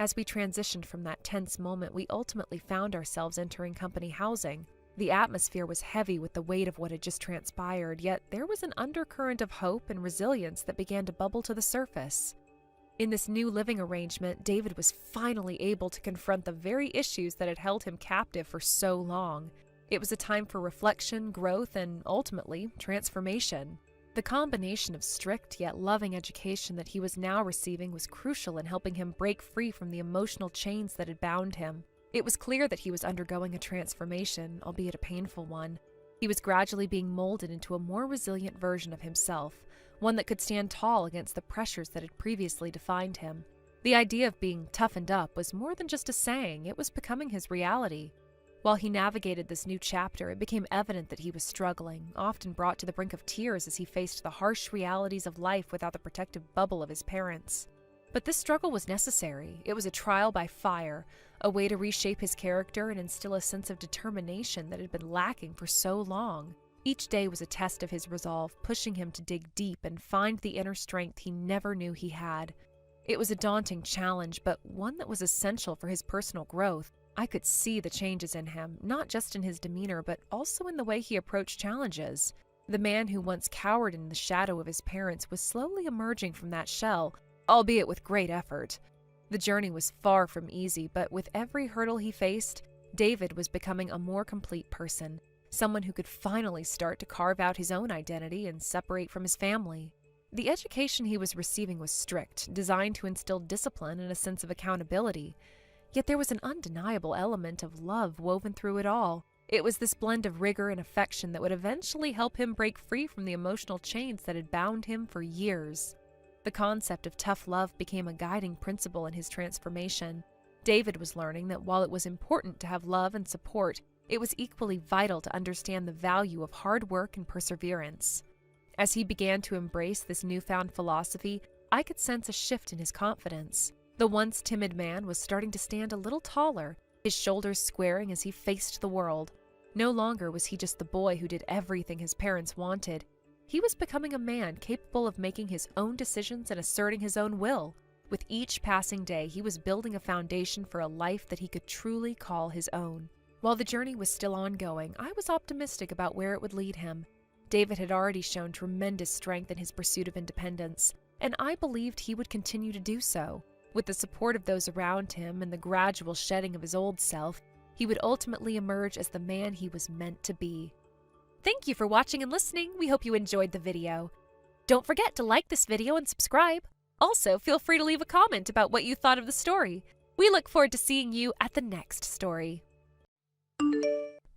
S4: As we transitioned from that tense moment, we ultimately found ourselves entering company housing. The atmosphere was heavy with the weight of what had just transpired, yet there was an undercurrent of hope and resilience that began to bubble to the surface. In this new living arrangement, David was finally able to confront the very issues that had held him captive for so long. It was a time for reflection, growth, and ultimately, transformation. The combination of strict yet loving education that he was now receiving was crucial in helping him break free from the emotional chains that had bound him. It was clear that he was undergoing a transformation, albeit a painful one. He was gradually being molded into a more resilient version of himself, one that could stand tall against the pressures that had previously defined him. The idea of being toughened up was more than just a saying, it was becoming his reality. While he navigated this new chapter, it became evident that he was struggling, often brought to the brink of tears as he faced the harsh realities of life without the protective bubble of his parents. But this struggle was necessary. It was a trial by fire, a way to reshape his character and instill a sense of determination that had been lacking for so long. Each day was a test of his resolve, pushing him to dig deep and find the inner strength he never knew he had. It was a daunting challenge, but one that was essential for his personal growth. I could see the changes in him, not just in his demeanor, but also in the way he approached challenges. The man who once cowered in the shadow of his parents was slowly emerging from that shell, albeit with great effort. The journey was far from easy, but with every hurdle he faced, David was becoming a more complete person, someone who could finally start to carve out his own identity and separate from his family. The education he was receiving was strict, designed to instill discipline and a sense of accountability. Yet there was an undeniable element of love woven through it all. It was this blend of rigor and affection that would eventually help him break free from the emotional chains that had bound him for years. The concept of tough love became a guiding principle in his transformation. David was learning that while it was important to have love and support, it was equally vital to understand the value of hard work and perseverance. As he began to embrace this newfound philosophy, I could sense a shift in his confidence. The once timid man was starting to stand a little taller, his shoulders squaring as he faced the world. No longer was he just the boy who did everything his parents wanted. He was becoming a man capable of making his own decisions and asserting his own will. With each passing day, he was building a foundation for a life that he could truly call his own. While the journey was still ongoing, I was optimistic about where it would lead him. David had already shown tremendous strength in his pursuit of independence, and I believed he would continue to do so. With the support of those around him and the gradual shedding of his old self, he would ultimately emerge as the man he was meant to be. Thank you for watching and listening. We hope you enjoyed the video. Don't forget to like this video and subscribe.
S1: Also, feel free to leave a comment about what you thought of the story. We look forward to seeing you at the next story.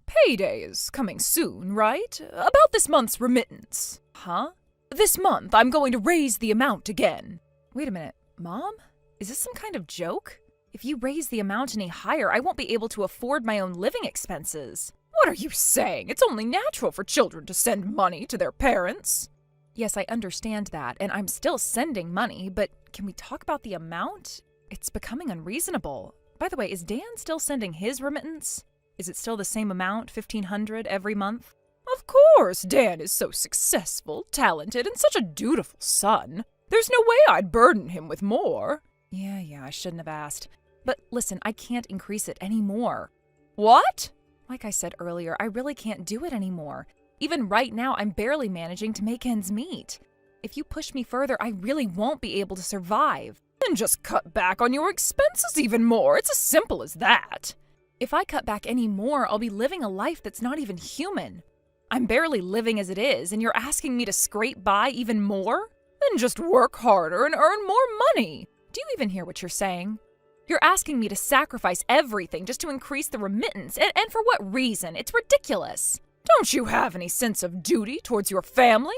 S4: Payday is coming soon, right? About this month's remittance.
S1: Huh?
S4: This month, I'm going to raise the amount again.
S1: Wait a minute, Mom? Is this some kind of joke? If you raise the amount any higher, I won't be able to afford my own living expenses.
S4: What are you saying? It's only natural for children to send money to their parents.
S1: Yes, I understand that, and I'm still sending money, but can we talk about the amount? It's becoming unreasonable. By the way, is Dan still sending his remittance? Is it still the same amount, $1,500 every month?
S4: Of course, Dan is so successful, talented, and such a dutiful son. There's no way I'd burden him with more.
S1: Yeah, I shouldn't have asked. But listen, I can't increase it anymore.
S4: What?
S1: Like I said earlier, I really can't do it anymore. Even right now, I'm barely managing to make ends meet. If you push me further, I really won't be able to survive.
S4: Then just cut back on your expenses even more. It's as simple as that.
S1: If I cut back any more, I'll be living a life that's not even human. I'm barely living as it is, and you're asking me to scrape by even more?
S4: Then just work harder and earn more money.
S1: Do you even hear what you're saying? You're asking me to sacrifice everything just to increase the remittance, and for what reason? It's ridiculous.
S4: Don't you have any sense of duty towards your family?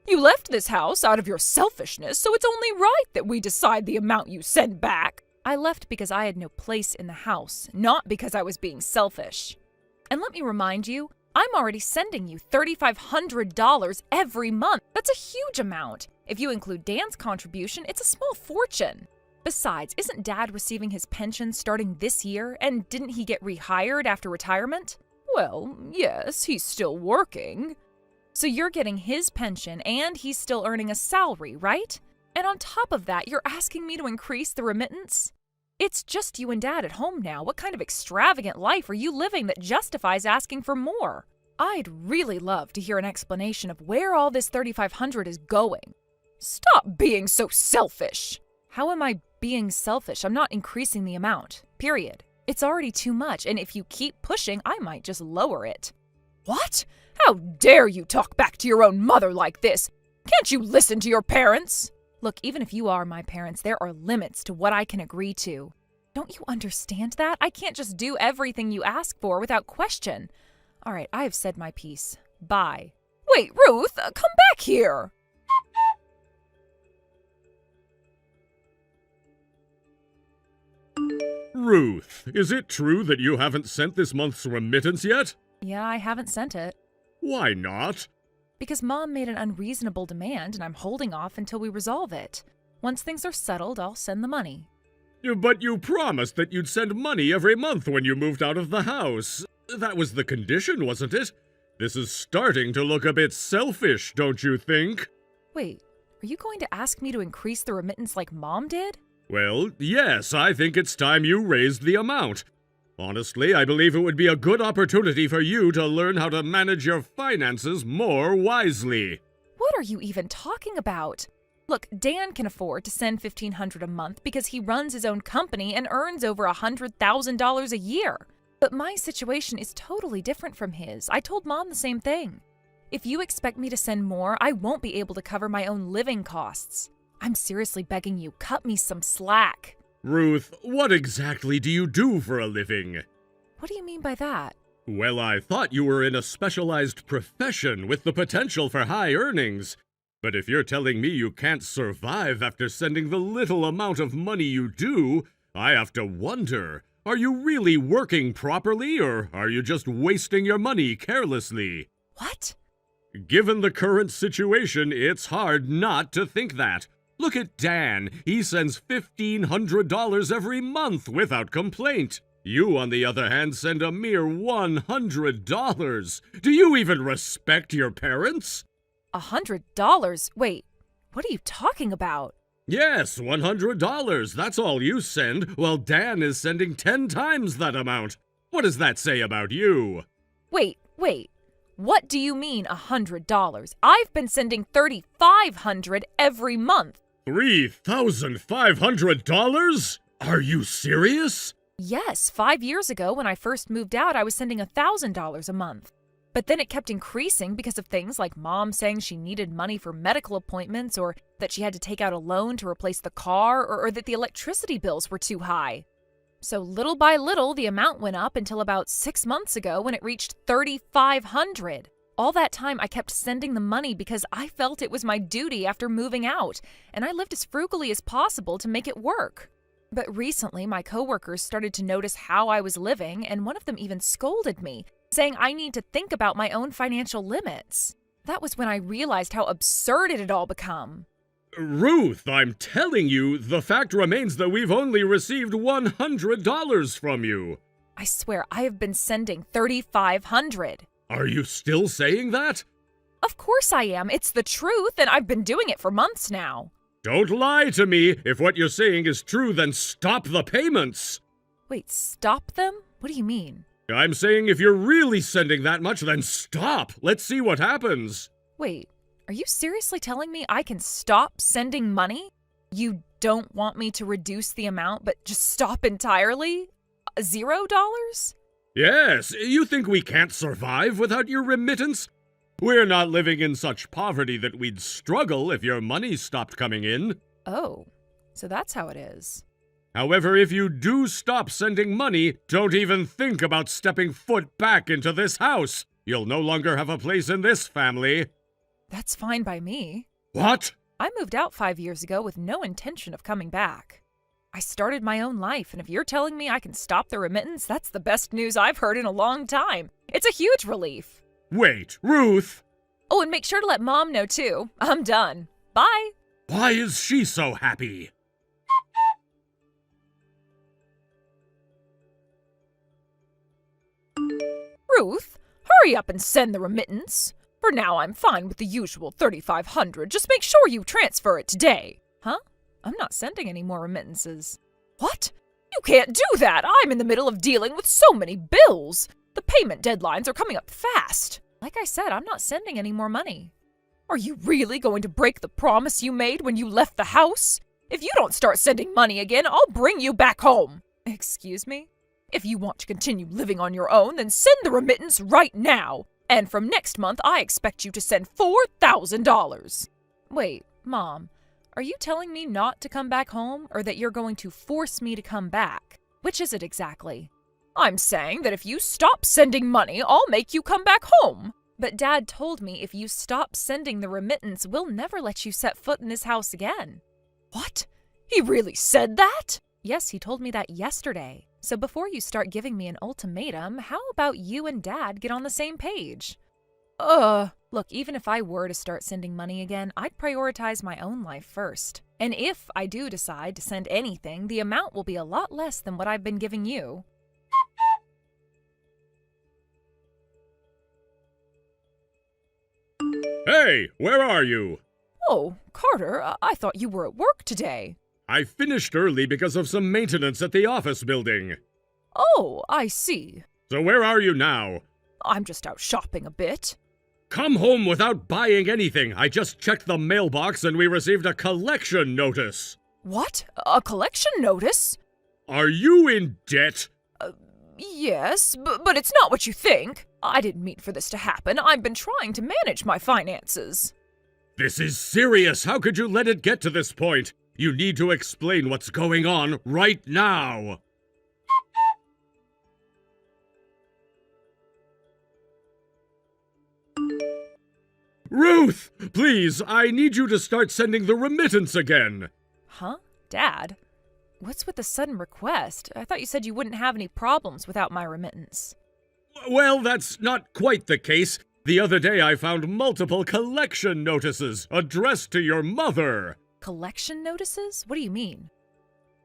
S4: You left this house out of your selfishness, so it's only right that we decide the amount you send back.
S1: I left because I had no place in the house, not because I was being selfish. And let me remind you, I'm already sending you $3,500 every month. That's a huge amount. If you include Dan's contribution, it's a small fortune. Besides, isn't Dad receiving his pension starting this year, and didn't he get rehired after retirement?
S4: Well, yes, he's still working.
S1: So you're getting his pension and he's still earning a salary, right? And on top of that, you're asking me to increase the remittance? It's just you and Dad at home now. What kind of extravagant life are you living that justifies asking for more? I'd really love to hear an explanation of where all this $3,500 is going.
S4: Stop being so selfish.
S1: How am I being selfish? I'm not increasing the amount. Period. It's already too much, and if you keep pushing, I might just lower it.
S4: What? How dare you talk back to your own mother like this? Can't you listen to your parents?
S1: Look, even if you are my parents, there are limits to what I can agree to. Don't you understand that? I can't just do everything you ask for without question. All right, I have said my piece. Bye.
S4: Wait, Ruth, come back here.
S5: Ruth, is it true that you haven't sent this month's remittance yet?
S1: Yeah, I haven't sent it.
S5: Why not?
S1: Because Mom made an unreasonable demand and I'm holding off until we resolve it. Once things are settled, I'll send the money.
S5: But you promised that you'd send money every month when you moved out of the house. That was the condition, wasn't it? This is starting to look a bit selfish, don't you think?
S1: Wait, are you going to ask me to increase the remittance like Mom did?
S5: Well, yes, I think it's time you raised the amount. Honestly, I believe it would be a good opportunity for you to learn how to manage your finances more wisely.
S1: What are you even talking about? Look, Dan can afford to send $1,500 a month because he runs his own company and earns over $100,000 a year. But my situation is totally different from his. I told Mom the same thing. If you expect me to send more, I won't be able to cover my own living costs. I'm seriously begging you, cut me some slack.
S5: Ruth, what exactly do you do for a living?
S1: What do you mean by that?
S5: Well, I thought you were in a specialized profession with the potential for high earnings. But if you're telling me you can't survive after sending the little amount of money you do, I have to wonder, are you really working properly or are you just wasting your money carelessly?
S1: What?
S5: Given the current situation, it's hard not to think that. Look at Dan. He sends $1,500 every month without complaint. You, on the other hand, send a mere $100. Do you even respect your parents?
S1: $100? Wait, what are you talking about?
S5: Yes, $100. That's all you send, while Dan is sending 10 times that amount. What does that say about you?
S1: Wait. What do you mean $100? I've been sending $3,500 every month.
S5: $3,500? Are you serious?
S1: Yes, 5 years ago when I first moved out, I was sending $1,000 a month.
S4: But then it kept increasing because of things like Mom saying she needed money for medical appointments, or that she had to take out a loan to replace the car, or that the electricity bills were too high. So little by little, the amount went up until about 6 months ago when it reached $3,500. All that time, I kept sending the money because I felt it was my duty after moving out, and I lived as frugally as possible to make it work. But recently, my coworkers started to notice how I was living, and one of them even scolded me, saying I need to think about my own financial limits. That was when I realized how absurd it had all become.
S5: Ruth, I'm telling you, the fact remains that we've only received $100 from you.
S4: I swear, I have been sending $3,500.
S5: Are you still saying that?
S4: Of course I am. It's the truth, and I've been doing it for months now.
S5: Don't lie to me. If what you're saying is true, then stop the payments.
S4: Wait, stop them? What do you mean?
S5: I'm saying if you're really sending that much, then stop. Let's see what happens.
S4: Wait, are you seriously telling me I can stop sending money? You don't want me to reduce the amount, but just stop entirely? $0?
S5: Yes, you think we can't survive without your remittance? We're not living in such poverty that we'd struggle if your money stopped coming in.
S4: Oh, so that's how it is.
S5: However, if you do stop sending money, don't even think about stepping foot back into this house. You'll no longer have a place in this family.
S4: That's fine by me.
S5: What?
S4: I moved out 5 years ago with no intention of coming back. I started my own life, and if you're telling me I can stop the remittance, that's the best news I've heard in a long time. It's a huge relief.
S5: Wait, Ruth!
S4: Oh, and make sure to let Mom know, too. I'm done. Bye.
S5: Why is she so happy?
S4: Ruth, hurry up and send the remittance. For now, I'm fine with the usual $3,500. Just make sure you transfer it today. Huh? I'm not sending any more remittances. What? You can't do that. I'm in the middle of dealing with so many bills. The payment deadlines are coming up fast. Like I said, I'm not sending any more money. Are you really going to break the promise you made when you left the house? If you don't start sending money again, I'll bring you back home. Excuse me? If you want to continue living on your own, then send the remittance right now. And from next month, I expect you to send $4,000. Wait, Mom, are you telling me not to come back home, or that you're going to force me to come back? Which is it exactly? I'm saying that if you stop sending money, I'll make you come back home. But Dad told me if you stop sending the remittance, we'll never let you set foot in this house again. What? He really said that? Yes, he told me that yesterday. So before you start giving me an ultimatum, how about you and Dad get on the same page? Look, even if I were to start sending money again, I'd prioritize my own life first. And if I do decide to send anything, the amount will be a lot less than what I've been giving you.
S5: Hey, where are you?
S4: Oh, Carter, I thought you were at work today.
S5: I finished early because of some maintenance at the office building.
S4: Oh, I see.
S5: So where are you now?
S4: I'm just out shopping a bit.
S5: Come home without buying anything. I just checked the mailbox and we received a collection notice.
S4: What? A collection notice?
S5: Are you in debt?
S4: Yes, but it's not what you think. I didn't mean for this to happen. I've been trying to manage my finances.
S5: This is serious. How could you let it get to this point? You need to explain what's going on right now. Ruth, please, I need you to start sending the remittance again.
S4: Huh? Dad? What's with the sudden request? I thought you said you wouldn't have any problems without my remittance.
S5: Well, that's not quite the case. The other day I found multiple collection notices addressed to your mother.
S4: Collection notices? What do you mean?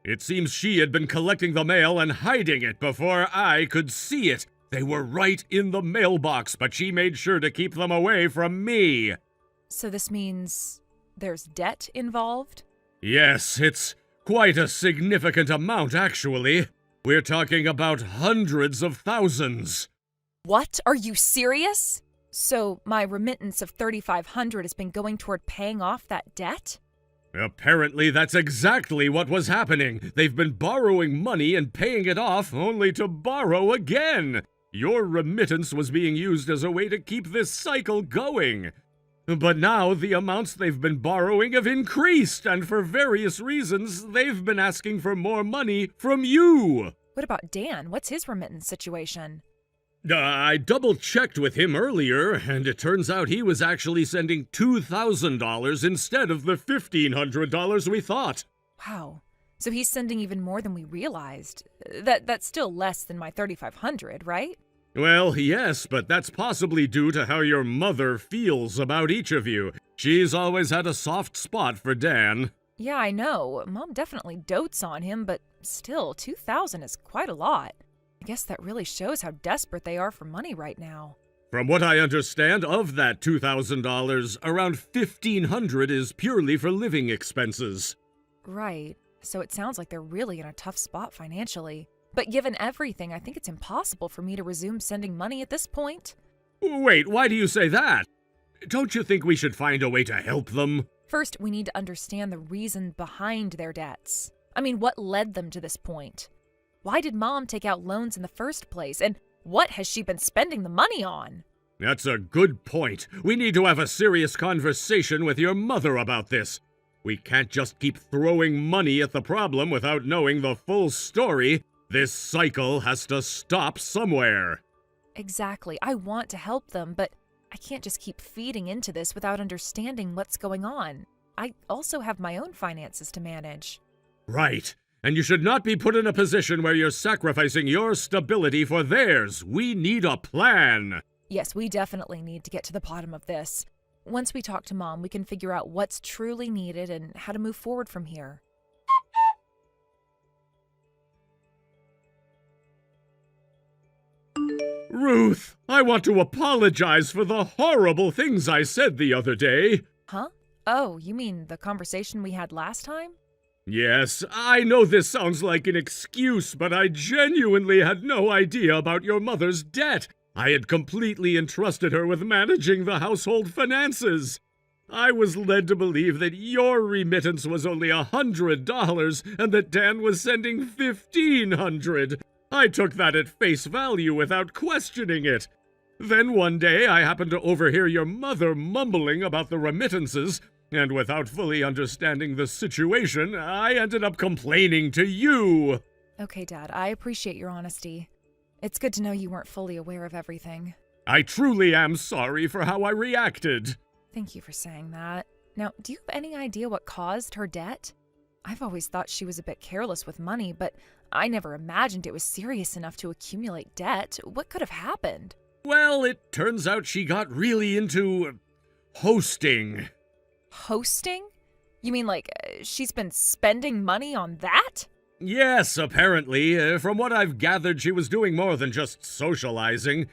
S5: It seems she had been collecting the mail and hiding it before I could see it. They were right in the mailbox, but she made sure to keep them away from me.
S4: So this means there's debt involved?
S5: Yes, it's quite a significant amount, actually. We're talking about hundreds of thousands.
S4: What? Are you serious? So my remittance of $3,500 has been going toward paying off that debt?
S5: Apparently, that's exactly what was happening. They've been borrowing money and paying it off only to borrow again. Your remittance was being used as a way to keep this cycle going. But now the amounts they've been borrowing have increased, and for various reasons, they've been asking for more money from you.
S4: What about Dan? What's his remittance situation?
S5: I double-checked with him earlier, and it turns out he was actually sending $2,000 instead of the $1,500 we thought.
S4: Wow. So he's sending even more than we realized. That's still less than my $3,500, right?
S5: Well, yes, but that's possibly due to how your mother feels about each of you. She's always had a soft spot for Dan.
S4: Yeah, I know. Mom definitely dotes on him, but still, $2,000 is quite a lot. I guess that really shows how desperate they are for money right now.
S5: From what I understand, of that $2,000, around $1,500 is purely for living expenses.
S4: Right. So it sounds like they're really in a tough spot financially. But given everything, I think it's impossible for me to resume sending money at this point.
S5: Wait, why do you say that? Don't you think we should find a way to help them?
S4: First, we need to understand the reason behind their debts. I mean, what led them to this point? Why did Mom take out loans in the first place? And what has she been spending the money on?
S5: That's a good point. We need to have a serious conversation with your mother about this. We can't just keep throwing money at the problem without knowing the full story. This cycle has to stop somewhere.
S4: Exactly. I want to help them, but I can't just keep feeding into this without understanding what's going on. I also have my own finances to manage.
S5: Right. And you should not be put in a position where you're sacrificing your stability for theirs. We need a plan.
S4: Yes, we definitely need to get to the bottom of this. Once we talk to Mom, we can figure out what's truly needed and how to move forward from here.
S5: Ruth, I want to apologize for the horrible things I said the other day.
S4: Huh? Oh, you mean the conversation we had last time?
S5: Yes, I know this sounds like an excuse, but I genuinely had no idea about your mother's debt. I had completely entrusted her with managing the household finances. I was led to believe that your remittance was only $100 and that Dan was sending $1,500. I took that at face value without questioning it. Then one day I happened to overhear your mother mumbling about the remittances, and without fully understanding the situation, I ended up complaining to you.
S4: Okay, Dad, I appreciate your honesty. It's good to know you weren't fully aware of everything.
S5: I truly am sorry for how I reacted.
S4: Thank you for saying that. Now, do you have any idea what caused her debt? I've always thought she was a bit careless with money, but I never imagined it was serious enough to accumulate debt. What could have happened?
S5: Well, it turns out she got really into hosting.
S4: Hosting? You mean like she's been spending money on that?
S5: Yes, apparently. From what I've gathered, she was doing more than just socializing.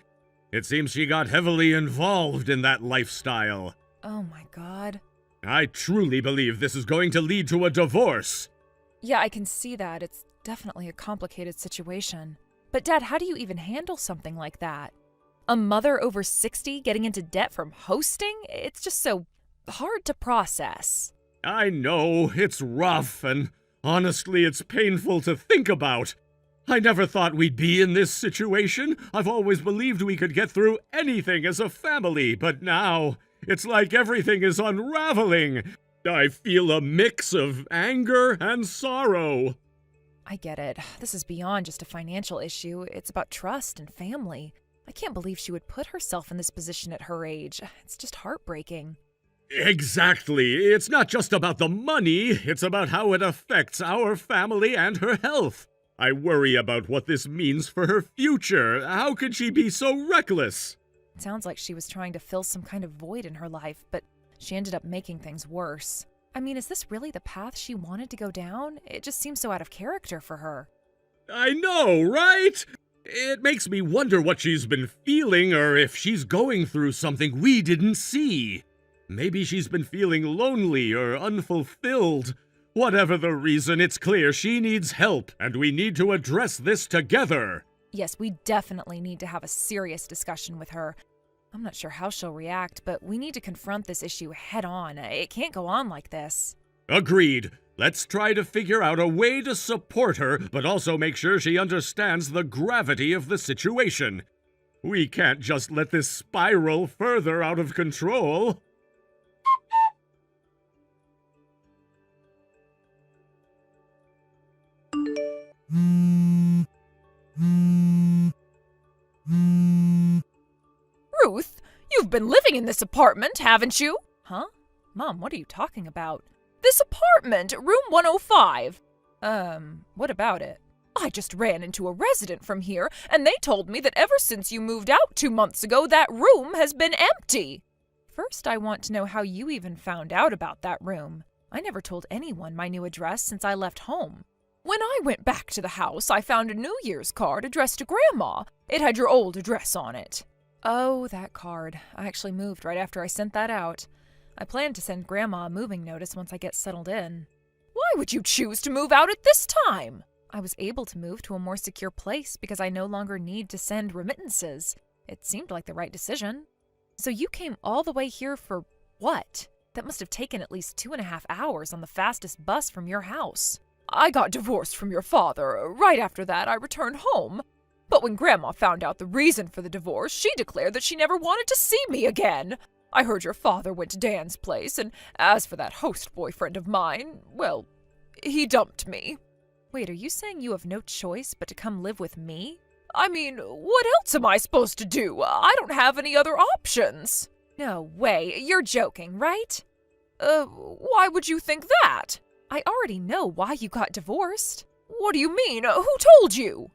S5: It seems she got heavily involved in that lifestyle.
S4: Oh my God.
S5: I truly believe this is going to lead to a divorce.
S4: Yeah, I can see that. It's definitely a complicated situation. But Dad, how do you even handle something like that? A mother over 60 getting into debt from hosting? It's just so hard to process.
S5: I know, it's rough, and honestly, it's painful to think about. I never thought we'd be in this situation. I've always believed we could get through anything as a family, but now it's like everything is unraveling. I feel a mix of anger and sorrow.
S4: I get it. This is beyond just a financial issue. It's about trust and family. I can't believe she would put herself in this position at her age. It's just heartbreaking.
S5: Exactly. It's not just about the money, it's about how it affects our family and her health. I worry about what this means for her future. How could she be so reckless?
S4: It sounds like she was trying to fill some kind of void in her life, but she ended up making things worse. I mean, is this really the path she wanted to go down? It just seems so out of character for her.
S5: I know, right? It makes me wonder what she's been feeling, or if she's going through something we didn't see. Maybe she's been feeling lonely or unfulfilled. Whatever the reason, it's clear she needs help, and we need to address this together.
S4: Yes, we definitely need to have a serious discussion with her. I'm not sure how she'll react, but we need to confront this issue head on. It can't go on like this.
S5: Agreed. Let's try to figure out a way to support her, but also make sure she understands the gravity of the situation. We can't just let this spiral further out of control.
S4: Ruth, you've been living in this apartment, haven't you?
S1: Huh? Mom, what are you talking about?
S4: This apartment, room 105.
S1: What about it?
S4: I just ran into a resident from here, and they told me that ever since you moved out 2 months ago, that room has been empty.
S1: First, I want to know how you even found out about that room. I never told anyone my new address since I left home.
S4: When I went back to the house, I found a New Year's card addressed to Grandma. It had your old address on it.
S1: Oh, that card. I actually moved right after I sent that out. I plan to send Grandma a moving notice once I get settled in.
S4: Why would you choose to move out at this time?
S1: I was able to move to a more secure place because I no longer need to send remittances. It seemed like the right decision. So you came all the way here for what? That must have taken at least 2.5 hours on the fastest bus from your house.
S4: I got divorced from your father. Right after that, I returned home. But when Grandma found out the reason for the divorce, she declared that she never wanted to see me again. I heard your father went to Dan's place, and as for that host boyfriend of mine, well, he dumped me.
S1: Wait, are you saying you have no choice but to come live with me?
S4: I mean, what else am I supposed to do? I don't have any other options.
S1: No way, you're joking, right?
S4: Why would you think that?
S1: I already know why you got divorced.
S4: What do you mean? Who told you?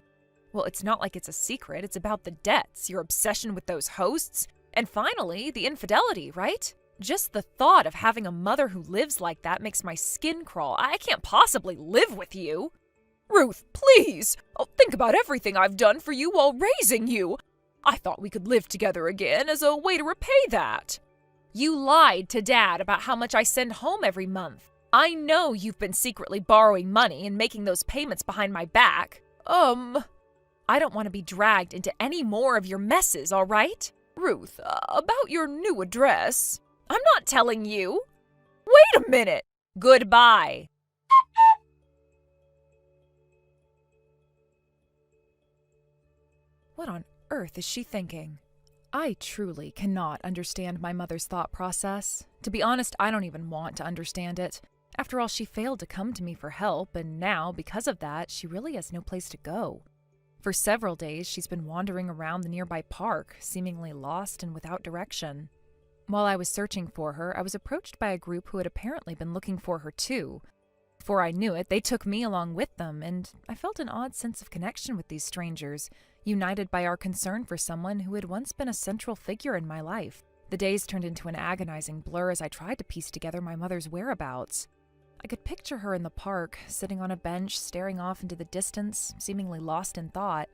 S1: Well, it's not like it's a secret. It's about the debts, your obsession with those hosts, and finally, the infidelity, right? Just the thought of having a mother who lives like that makes my skin crawl. I can't possibly live with you.
S4: Ruth, please! Think about everything I've done for you while raising you. I thought we could live together again as a way to repay that.
S1: You lied to Dad about how much I send home every month. I know you've been secretly borrowing money and making those payments behind my back. I don't want to be dragged into any more of your messes, all right?
S4: Ruth, about your new address.
S1: I'm not telling you.
S4: Wait a minute.
S1: Goodbye. What on earth is she thinking? I truly cannot understand my mother's thought process. To be honest, I don't even want to understand it. After all, she failed to come to me for help, and now, because of that, she really has no place to go. For several days, she's been wandering around the nearby park, seemingly lost and without direction. While I was searching for her, I was approached by a group who had apparently been looking for her too. Before I knew it, they took me along with them, and I felt an odd sense of connection with these strangers, united by our concern for someone who had once been a central figure in my life. The days turned into an agonizing blur as I tried to piece together my mother's whereabouts. I could picture her in the park, sitting on a bench, staring off into the distance, seemingly lost in thought.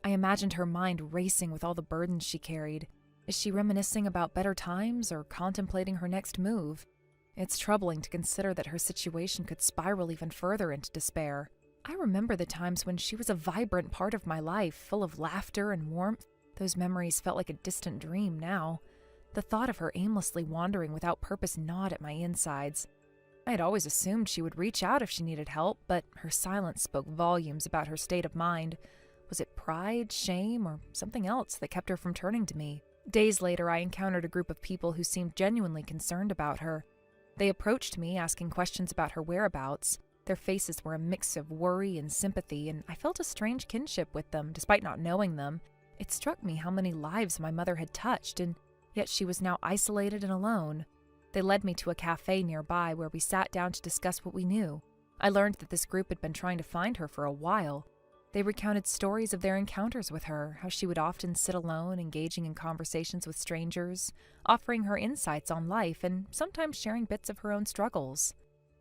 S1: I imagined her mind racing with all the burdens she carried. Is she reminiscing about better times or contemplating her next move? It's troubling to consider that her situation could spiral even further into despair. I remember the times when she was a vibrant part of my life, full of laughter and warmth. Those memories felt like a distant dream now. The thought of her aimlessly wandering without purpose gnawed at my insides. I had always assumed she would reach out if she needed help, but her silence spoke volumes about her state of mind. Was it pride, shame, or something else that kept her from turning to me? Days later, I encountered a group of people who seemed genuinely concerned about her. They approached me, asking questions about her whereabouts. Their faces were a mix of worry and sympathy, and I felt a strange kinship with them, despite not knowing them. It struck me how many lives my mother had touched, and yet she was now isolated and alone. They led me to a cafe nearby where we sat down to discuss what we knew. I learned that this group had been trying to find her for a while. They recounted stories of their encounters with her, how she would often sit alone, engaging in conversations with strangers, offering her insights on life, and sometimes sharing bits of her own struggles.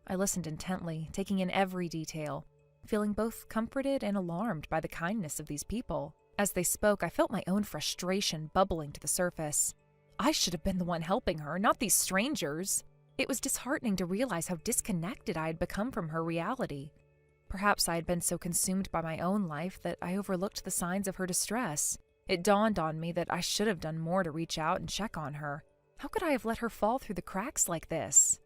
S1: I listened intently, taking in every detail, feeling both comforted and alarmed by the kindness of these people. As they spoke, I felt my own frustration bubbling to the surface. I should have been the one helping her, not these strangers. It was disheartening to realize how disconnected I had become from her reality. Perhaps I had been so consumed by my own life that I overlooked the signs of her distress. It dawned on me that I should have done more to reach out and check on her. How could I have let her fall through the cracks like this?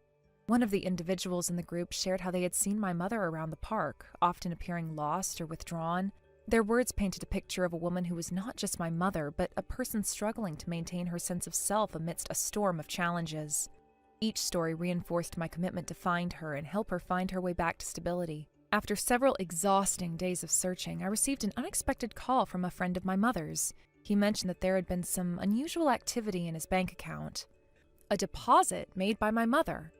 S1: One of the individuals in the group shared how they had seen my mother around the park, often appearing lost or withdrawn.
S4: Their words painted a picture of a woman who was not just my mother, but a person struggling to maintain her sense of self amidst a storm of challenges. Each story reinforced my commitment to find her and help her find her way back to stability. After several exhausting days of searching, I received an unexpected call from a friend of my mother's. He mentioned that there had been some unusual activity in his bank account. A deposit made by my mother.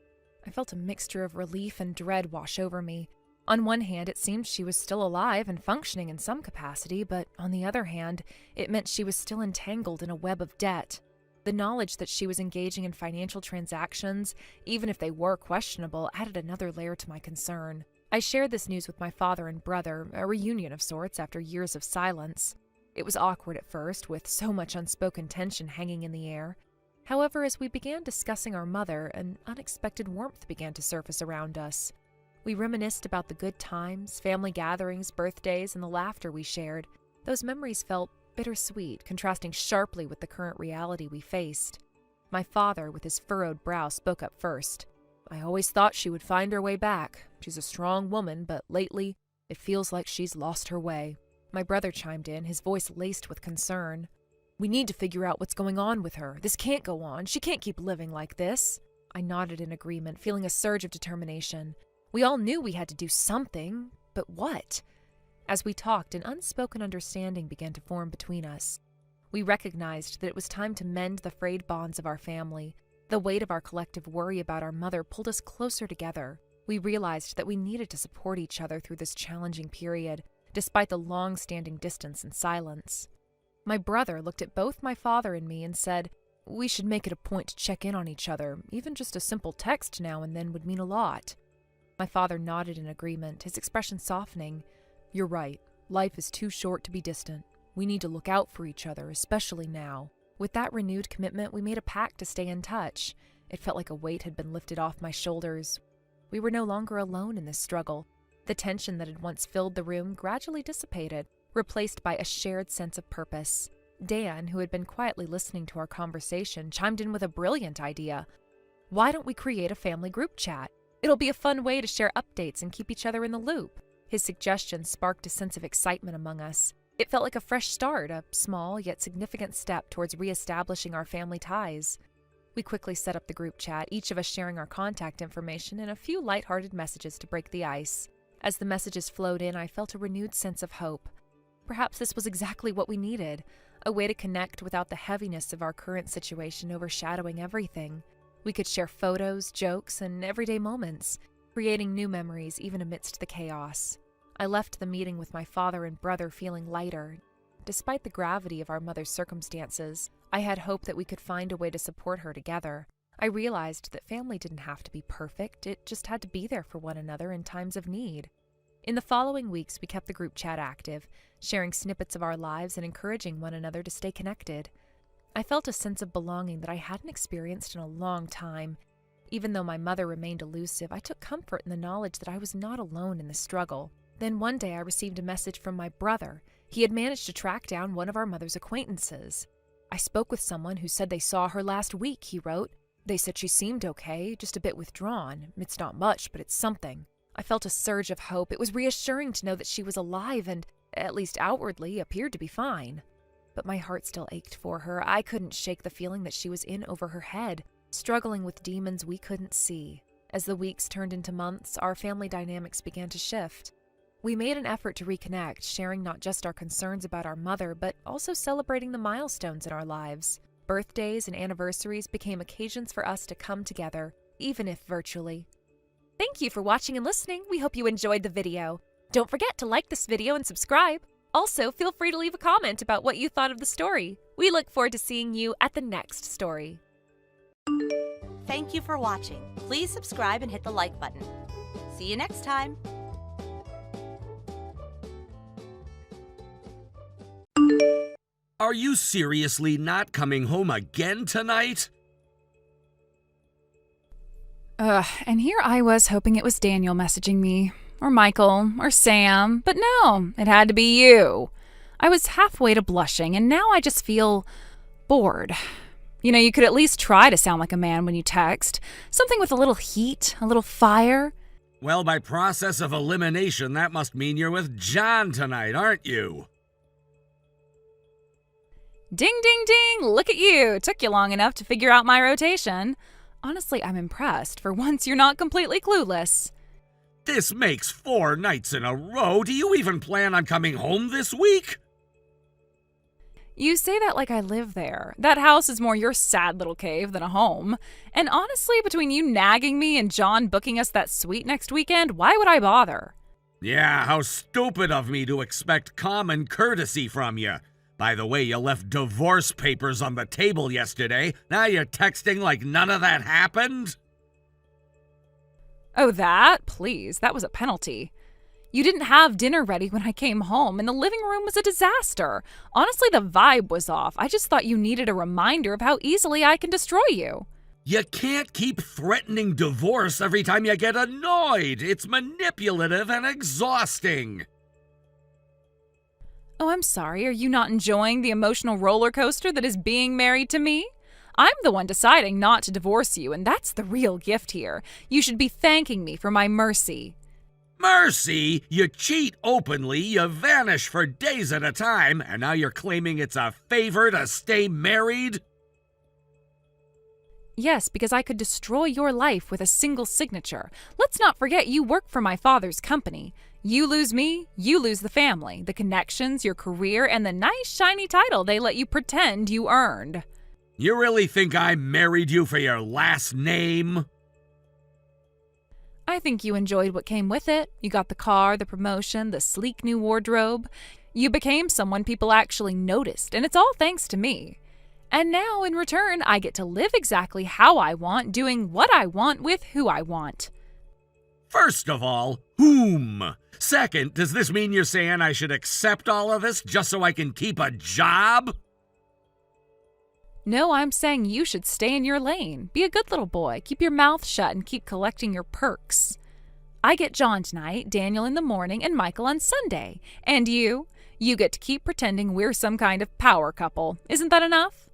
S4: I felt a mixture of relief and dread wash over me. On one hand, it seemed she was still alive and functioning in some capacity, but on the other hand, it meant she was still entangled in a web of debt. The knowledge that she was engaging in financial transactions, even if they were questionable, added another layer to my concern. I shared this news with my father and brother, a reunion of sorts after years of silence. It was awkward at first, with so much unspoken tension hanging in the air. However, as we began discussing our mother, an unexpected warmth began to surface around us. We reminisced about the good times, family gatherings, birthdays, and the laughter we shared. Those memories felt bittersweet, contrasting sharply with the current reality we faced. My father, with his furrowed brow, spoke up first. "I always thought she would find her way back. She's a strong woman, but lately, it feels like she's lost her way." My brother chimed in, his voice laced with concern. "We need to figure out what's going on with her. This can't go on. She can't keep living like this." I nodded in agreement, feeling a surge of determination. We all knew we had to do something, but what? As we talked, an unspoken understanding began to form between us. We recognized that it was time to mend the frayed bonds of our family. The weight of our collective worry about our mother pulled us closer together. We realized that we needed to support each other through this challenging period, despite the long-standing distance and silence. My brother looked at both my father and me and said, "We should make it a point to check in on each other. Even just a simple text now and then would mean a lot." My father nodded in agreement, his expression softening. "You're right. Life is too short to be distant. We need to look out for each other, especially now." With that renewed commitment, we made a pact to stay in touch. It felt like a weight had been lifted off my shoulders. We were no longer alone in this struggle. The tension that had once filled the room gradually dissipated, replaced by a shared sense of purpose. Dan, who had been quietly listening to our conversation, chimed in with a brilliant idea. "Why don't we create a family group chat? It'll be a fun way to share updates and keep each other in the loop." His suggestion sparked a sense of excitement among us. It felt like a fresh start, a small yet significant step towards reestablishing our family ties. We quickly set up the group chat, each of us sharing our contact information and a few lighthearted messages to break the ice. As the messages flowed in, I felt a renewed sense of hope. Perhaps this was exactly what we needed, a way to connect without the heaviness of our current situation overshadowing everything. We could share photos, jokes, and everyday moments, creating new memories even amidst the chaos. I left the meeting with my father and brother feeling lighter. Despite the gravity of our mother's circumstances, I had hope that we could find a way to support her together. I realized that family didn't have to be perfect, it just had to be there for one another in times of need. In the following weeks, we kept the group chat active, sharing snippets of our lives and encouraging one another to stay connected. I felt a sense of belonging that I hadn't experienced in a long time. Even though my mother remained elusive, I took comfort in the knowledge that I was not alone in the struggle. Then one day I received a message from my brother. He had managed to track down one of our mother's acquaintances. "I spoke with someone who said they saw her last week," he wrote. "They said she seemed okay, just a bit withdrawn. It's not much, but it's something." I felt a surge of hope. It was reassuring to know that she was alive and, at least outwardly, appeared to be fine. But my heart still ached for her. I couldn't shake the feeling that she was in over her head, struggling with demons we couldn't see. As the weeks turned into months, our family dynamics began to shift. We made an effort to reconnect, sharing not just our concerns about our mother, but also celebrating the milestones in our lives. Birthdays and anniversaries became occasions for us to come together, even if virtually. Thank you for watching and listening. We hope you enjoyed the video. Don't forget to like this video and subscribe. Also, feel free to leave a comment about what you thought of the story. We look forward to seeing you at the next story.
S3: Thank you for watching. Please subscribe and hit the like button. See you next time.
S2: Are you seriously not coming home again tonight?
S1: And here I was hoping it was Daniel messaging me, or Michael, or Sam, but no, it had to be you. I was halfway to blushing, and now I just feel bored. You could at least try to sound like a man when you text. Something with a little heat, a little fire.
S2: Well, by process of elimination, that must mean you're with John tonight, aren't you?
S1: Ding, ding, ding! Look at you! Took you long enough to figure out my rotation. Honestly, I'm impressed. For once, you're not completely clueless.
S2: This makes 4 nights in a row. Do you even plan on coming home this week?
S1: You say that like I live there. That house is more your sad little cave than a home. And honestly, between you nagging me and John booking us that suite next weekend, why would I bother?
S2: Yeah, how stupid of me to expect common courtesy from you. By the way, you left divorce papers on the table yesterday. Now you're texting like none of that happened?
S1: Oh, that? Please, that was a penalty. You didn't have dinner ready when I came home, and the living room was a disaster. Honestly, the vibe was off. I just thought you needed a reminder of how easily I can destroy you.
S2: You can't keep threatening divorce every time you get annoyed. It's manipulative and exhausting.
S1: Oh, I'm sorry. Are you not enjoying the emotional roller coaster that is being married to me? I'm the one deciding not to divorce you, and that's the real gift here. You should be thanking me for my mercy.
S2: Mercy? You cheat openly, you vanish for days at a time, and now you're claiming it's a favor to stay married?
S1: Yes, because I could destroy your life with a single signature. Let's not forget you work for my father's company. You lose me, you lose the family, the connections, your career, and the nice shiny title they let you pretend you earned.
S2: You really think I married you for your last name?
S1: I think you enjoyed what came with it. You got the car, the promotion, the sleek new wardrobe. You became someone people actually noticed, and it's all thanks to me. And now, in return, I get to live exactly how I want, doing what I want with who I want.
S2: First of all, whom? Second, does this mean you're saying I should accept all of this just so I can keep a job?
S1: No, I'm saying you should stay in your lane. Be a good little boy. Keep your mouth shut and keep collecting your perks. I get John tonight, Daniel in the morning, and Michael on Sunday. And you? You get to keep pretending we're some kind of power couple. Isn't that enough?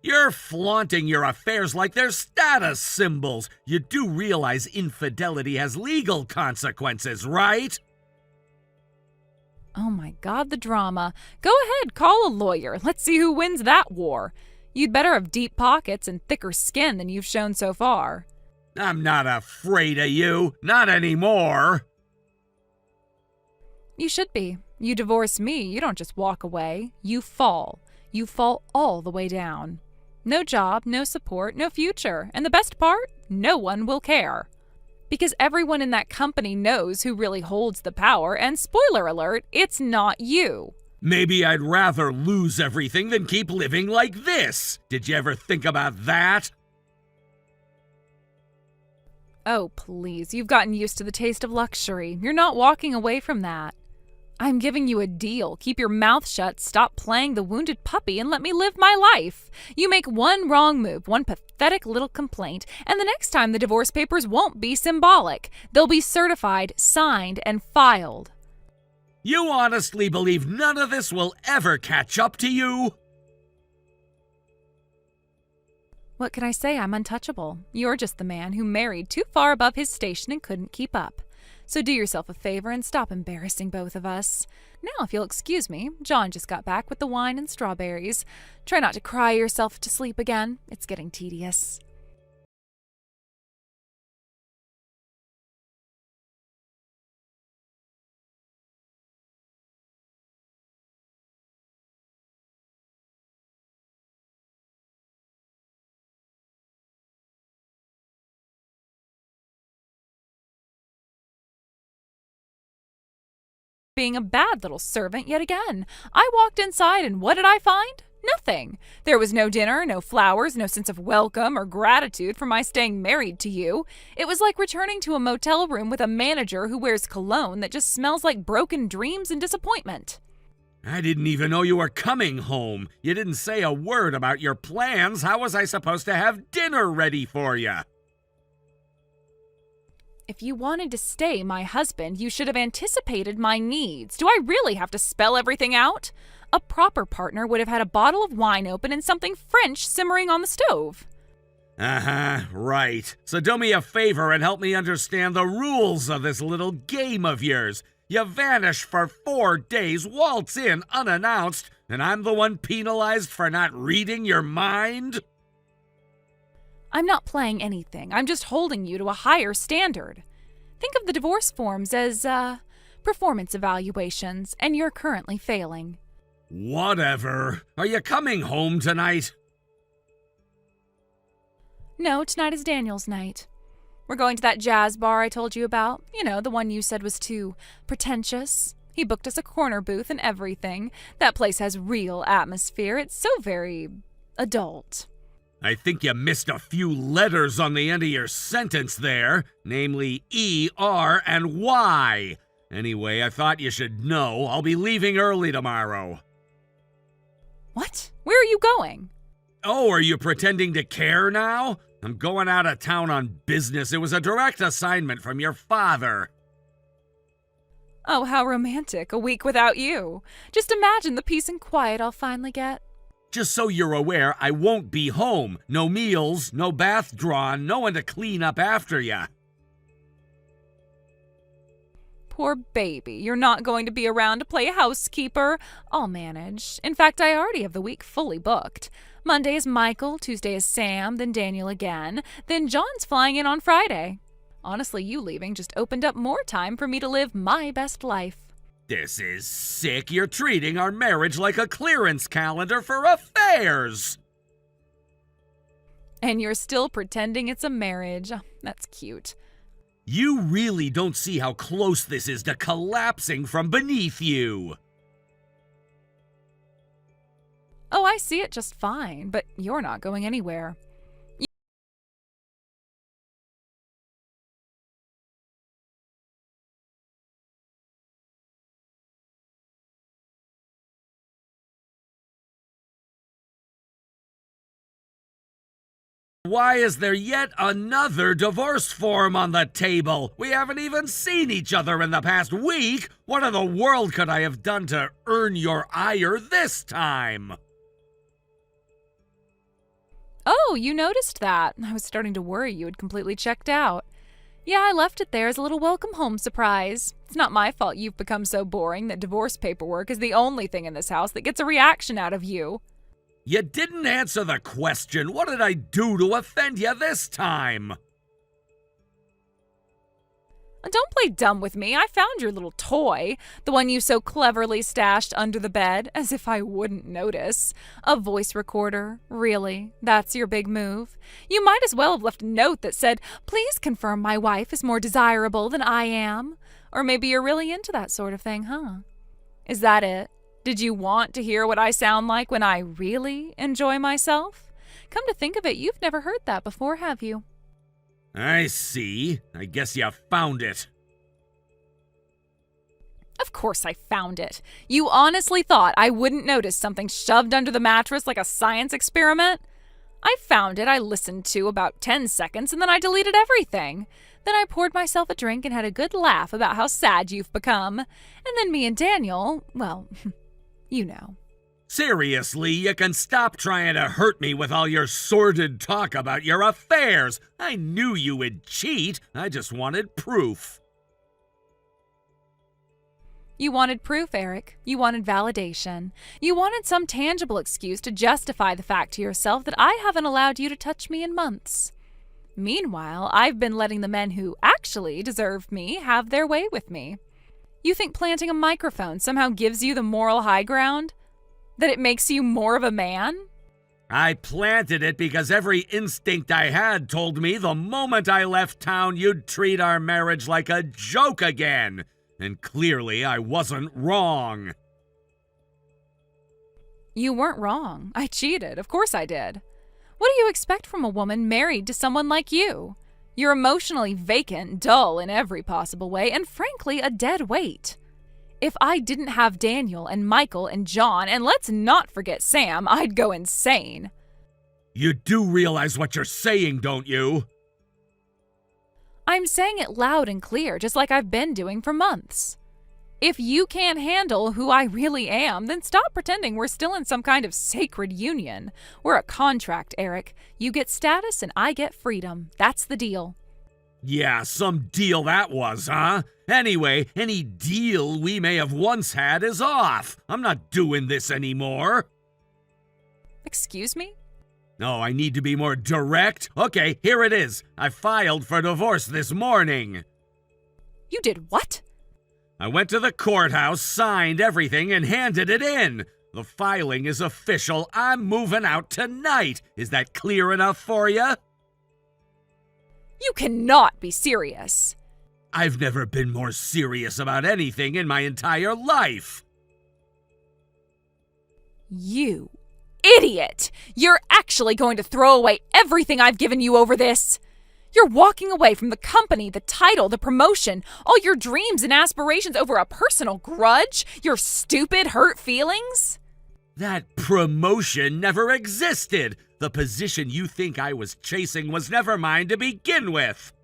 S2: You're flaunting your affairs like they're status symbols. You do realize infidelity has legal consequences, right?
S1: Oh my God, the drama. Go ahead, call a lawyer. Let's see who wins that war. You'd better have deep pockets and thicker skin than you've shown so far.
S2: I'm not afraid of you. Not anymore.
S1: You should be. You divorce me, you don't just walk away. You fall. You fall all the way down. No job, no support, no future. And the best part? No one will care. Because everyone in that company knows who really holds the power, and spoiler alert, it's not you.
S2: Maybe I'd rather lose everything than keep living like this. Did you ever think about that?
S1: Oh, please, you've gotten used to the taste of luxury. You're not walking away from that. I'm giving you a deal. Keep your mouth shut, stop playing the wounded puppy, and let me live my life. You make one wrong move, one pathetic little complaint, and the next time the divorce papers won't be symbolic. They'll be certified, signed, and filed.
S2: You honestly believe none of this will ever catch up to you?
S1: What can I say? I'm untouchable. You're just the man who married too far above his station and couldn't keep up. So do yourself a favor and stop embarrassing both of us. Now, if you'll excuse me, John just got back with the wine and strawberries. Try not to cry yourself to sleep again. It's getting tedious. Being a bad little servant yet again. I walked inside and what did I find? Nothing. There was no dinner, no flowers, no sense of welcome or gratitude for my staying married to you. It was like returning to a motel room with a manager who wears cologne that just smells like broken dreams and disappointment.
S2: I didn't even know you were coming home. You didn't say a word about your plans. How was I supposed to have dinner ready for you?
S1: If you wanted to stay my husband, you should have anticipated my needs. Do I really have to spell everything out? A proper partner would have had a bottle of wine open and something French simmering on the stove.
S2: Uh-huh, right. So do me a favor and help me understand the rules of this little game of yours. You vanish for 4 days, waltz in unannounced, and I'm the one penalized for not reading your mind?
S1: I'm not playing anything. I'm just holding you to a higher standard. Think of the divorce forms as, performance evaluations, and you're currently failing.
S2: Whatever. Are you coming home tonight?
S1: No, tonight is Daniel's night. We're going to that jazz bar I told you about. You know, the one you said was too pretentious. He booked us a corner booth and everything. That place has real atmosphere. It's so very adult.
S2: I think you missed a few letters on the end of your sentence there, namely E, R, and Y. Anyway, I thought you should know I'll be leaving early tomorrow.
S1: What? Where are you going?
S2: Oh, are you pretending to care now? I'm going out of town on business. It was a direct assignment from your father.
S1: Oh, how romantic. A week without you. Just imagine the peace and quiet I'll finally get.
S2: Just so you're aware, I won't be home. No meals, no bath drawn, no one to clean up after you.
S1: Poor baby. You're not going to be around to play housekeeper. I'll manage. In fact, I already have the week fully booked. Monday is Michael, Tuesday is Sam, then Daniel again, then John's flying in on Friday. Honestly, you leaving just opened up more time for me to live my best life.
S2: This is sick. You're treating our marriage like a clearance calendar for affairs.
S1: And you're still pretending it's a marriage. That's cute.
S2: You really don't see how close this is to collapsing from beneath you.
S1: Oh, I see it just fine, but you're not going anywhere.
S2: Why is there yet another divorce form on the table? We haven't even seen each other in the past week. What in the world could I have done to earn your ire this time?
S1: Oh, you noticed that. I was starting to worry you had completely checked out. Yeah, I left it there as a little welcome home surprise. It's not my fault you've become so boring that divorce paperwork is the only thing in this house that gets a reaction out of you.
S2: You didn't answer the question. What did I do to offend you this time?
S1: Don't play dumb with me. I found your little toy, the one you so cleverly stashed under the bed, as if I wouldn't notice. A voice recorder. Really? That's your big move? You might as well have left a note that said, "Please confirm my wife is more desirable than I am." Or maybe you're really into that sort of thing, huh? Is that it? Did you want to hear what I sound like when I really enjoy myself? Come to think of it, you've never heard that before, have you?
S2: I see. I guess you found it.
S1: Of course I found it. You honestly thought I wouldn't notice something shoved under the mattress like a science experiment? I found it, I listened to about 10 seconds, and then I deleted everything. Then I poured myself a drink and had a good laugh about how sad you've become. And then me and Daniel, well, you know.
S2: Seriously, you can stop trying to hurt me with all your sordid talk about your affairs. I knew you would cheat. I just wanted proof.
S1: You wanted proof, Eric. You wanted validation. You wanted some tangible excuse to justify the fact to yourself that I haven't allowed you to touch me in months. Meanwhile, I've been letting the men who actually deserve me have their way with me. You think planting a microphone somehow gives you the moral high ground? That it makes you more of a man?
S2: I planted it because every instinct I had told me the moment I left town you'd treat our marriage like a joke again. And clearly I wasn't wrong.
S1: You weren't wrong. I cheated. Of course I did. What do you expect from a woman married to someone like you? You're emotionally vacant, dull in every possible way, and frankly a dead weight. If I didn't have Daniel and Michael and John, and let's not forget Sam, I'd go insane.
S2: You do realize what you're saying, don't you?
S1: I'm saying it loud and clear, just like I've been doing for months. If you can't handle who I really am, then stop pretending we're still in some kind of sacred union. We're a contract, Eric. You get status and I get freedom. That's the deal.
S2: Yeah, some deal that was, huh? Anyway, any deal we may have once had is off. I'm not doing this anymore.
S1: Excuse me?
S2: No, I need to be more direct. Okay, here it is. I filed for divorce this morning.
S1: You did what?
S2: I went to the courthouse, signed everything, and handed it in. The filing is official. I'm moving out tonight. Is that clear enough for you?
S1: You cannot be serious.
S2: I've never been more serious about anything in my entire life.
S1: You idiot! You're actually going to throw away everything I've given you over this. You're walking away from the company, the title, the promotion, all your dreams and aspirations over a personal grudge? Your stupid, hurt feelings?
S2: That promotion never existed. The position you think I was chasing was never mine to begin with.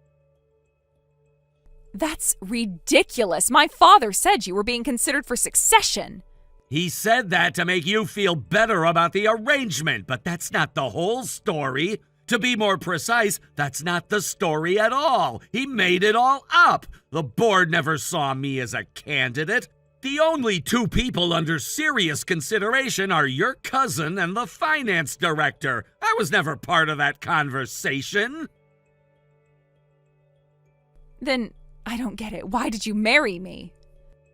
S1: That's ridiculous. My father said you were being considered for succession.
S2: He said that to make you feel better about the arrangement, but that's not the whole story. To be more precise, that's not the story at all. He made it all up. The board never saw me as a candidate. The only two people under serious consideration are your cousin and the finance director. I was never part of that conversation.
S1: Then I don't get it. Why did you marry me?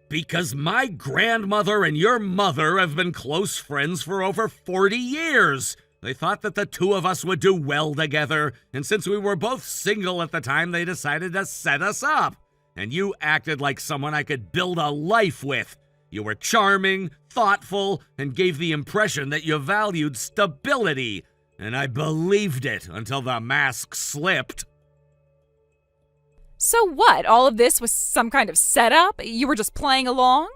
S2: Because my grandmother and your mother have been close friends for over 40 years. They thought that the two of us would do well together, and since we were both single at the time, they decided to set us up. And you acted like someone I could build a life with. You were charming, thoughtful, and gave the impression that you valued stability. And I believed it until the mask slipped.
S1: So what? All of this was some kind of setup? You were just playing along?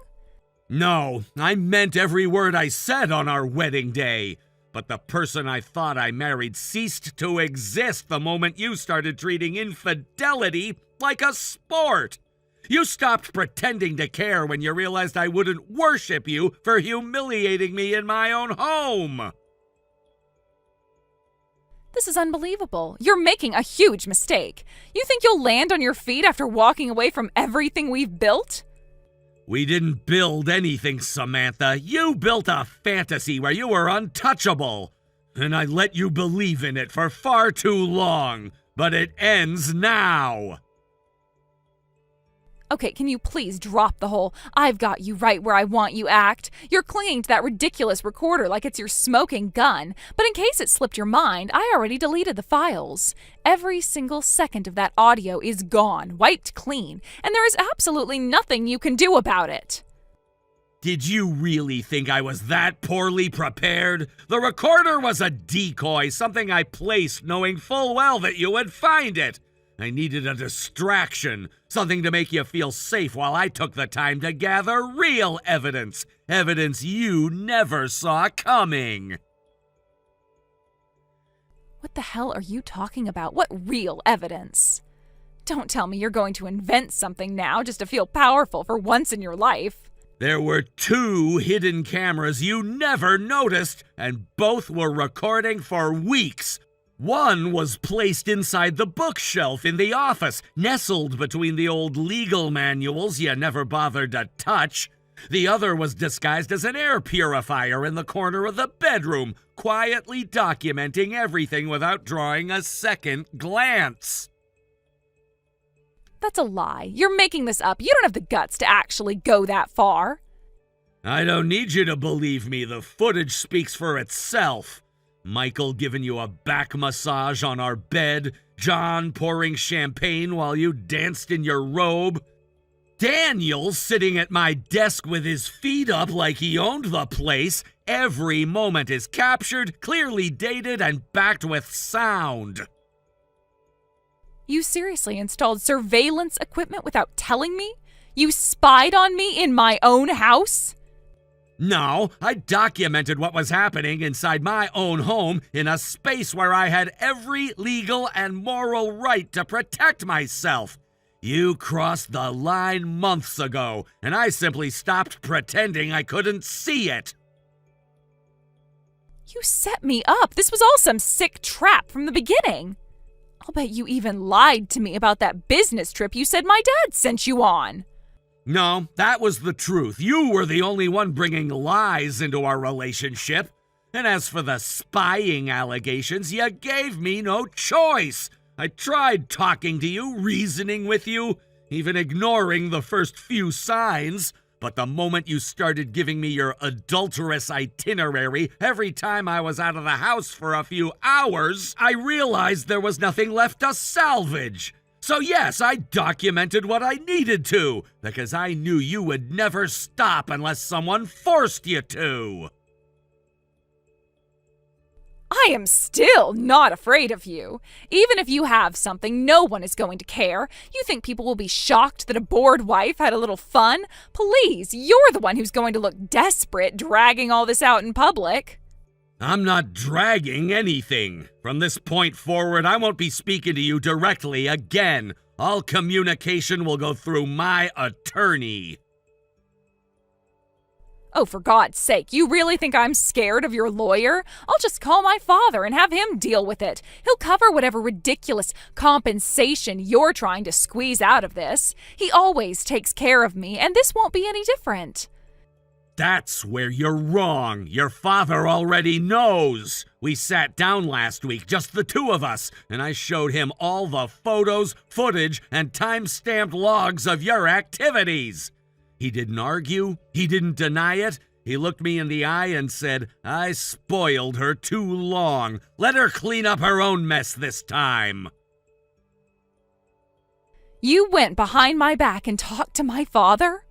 S2: No, I meant every word I said on our wedding day. But the person I thought I married ceased to exist the moment you started treating infidelity like a sport. You stopped pretending to care when you realized I wouldn't worship you for humiliating me in my own home.
S1: This is unbelievable. You're making a huge mistake. You think you'll land on your feet after walking away from everything we've built?
S2: We didn't build anything, Samantha. You built a fantasy where you were untouchable. And I let you believe in it for far too long. But it ends now.
S1: Okay, can you please drop the whole "I've got you right where I want you" act? You're clinging to that ridiculous recorder like it's your smoking gun. But in case it slipped your mind, I already deleted the files. Every single second of that audio is gone, wiped clean, and there is absolutely nothing you can do about it.
S2: Did you really think I was that poorly prepared? The recorder was a decoy, something I placed knowing full well that you would find it. I needed a distraction, something to make you feel safe while I took the time to gather real evidence. Evidence you never saw coming.
S1: What the hell are you talking about? What real evidence? Don't tell me you're going to invent something now just to feel powerful for once in your life.
S2: There were 2 hidden cameras you never noticed, and both were recording for weeks. One was placed inside the bookshelf in the office, nestled between the old legal manuals you never bothered to touch. The other was disguised as an air purifier in the corner of the bedroom, quietly documenting everything without drawing a second glance.
S1: That's a lie. You're making this up. You don't have the guts to actually go that far.
S2: I don't need you to believe me. The footage speaks for itself. Michael giving you a back massage on our bed, John pouring champagne while you danced in your robe, Daniel sitting at my desk with his feet up like he owned the place. Every moment is captured, clearly dated, and backed with sound.
S1: You seriously installed surveillance equipment without telling me? You spied on me in my own house?
S2: No, I documented what was happening inside my own home in a space where I had every legal and moral right to protect myself. You crossed the line months ago, and I simply stopped pretending I couldn't see it.
S1: You set me up. This was all some sick trap from the beginning. I'll bet you even lied to me about that business trip you said my dad sent you on.
S2: No, that was the truth. You were the only one bringing lies into our relationship. And as for the spying allegations, you gave me no choice. I tried talking to you, reasoning with you, even ignoring the first few signs. But the moment you started giving me your adulterous itinerary every time I was out of the house for a few hours, I realized there was nothing left to salvage. So yes, I documented what I needed to, because I knew you would never stop unless someone forced you to.
S1: I am still not afraid of you. Even if you have something, no one is going to care. You think people will be shocked that a bored wife had a little fun? Please, you're the one who's going to look desperate dragging all this out in public.
S2: I'm not dragging anything. From this point forward, I won't be speaking to you directly again. All communication will go through my attorney.
S1: Oh, for God's sake, you really think I'm scared of your lawyer? I'll just call my father and have him deal with it. He'll cover whatever ridiculous compensation you're trying to squeeze out of this. He always takes care of me, and this won't be any different.
S2: That's where you're wrong. Your father already knows. We sat down last week, just the two of us, and I showed him all the photos, footage, and time-stamped logs of your activities. He didn't argue. He didn't deny it. He looked me in the eye and said, I spoiled her too long. Let her clean up her own mess this time.
S1: You went behind my back and talked to my father?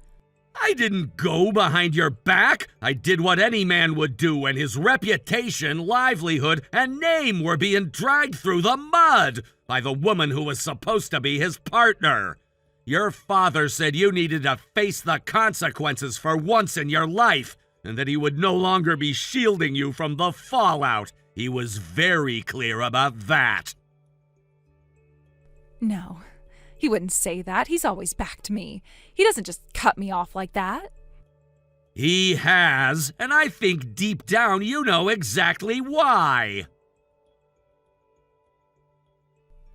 S2: I didn't go behind your back. I did what any man would do when his reputation, livelihood, and name were being dragged through the mud by the woman who was supposed to be his partner. Your father said you needed to face the consequences for once in your life, and that he would no longer be shielding you from the fallout. He was very clear about that.
S1: No, he wouldn't say that. He's always backed me. He doesn't just cut me off like that.
S2: He has, and I think deep down you know exactly why.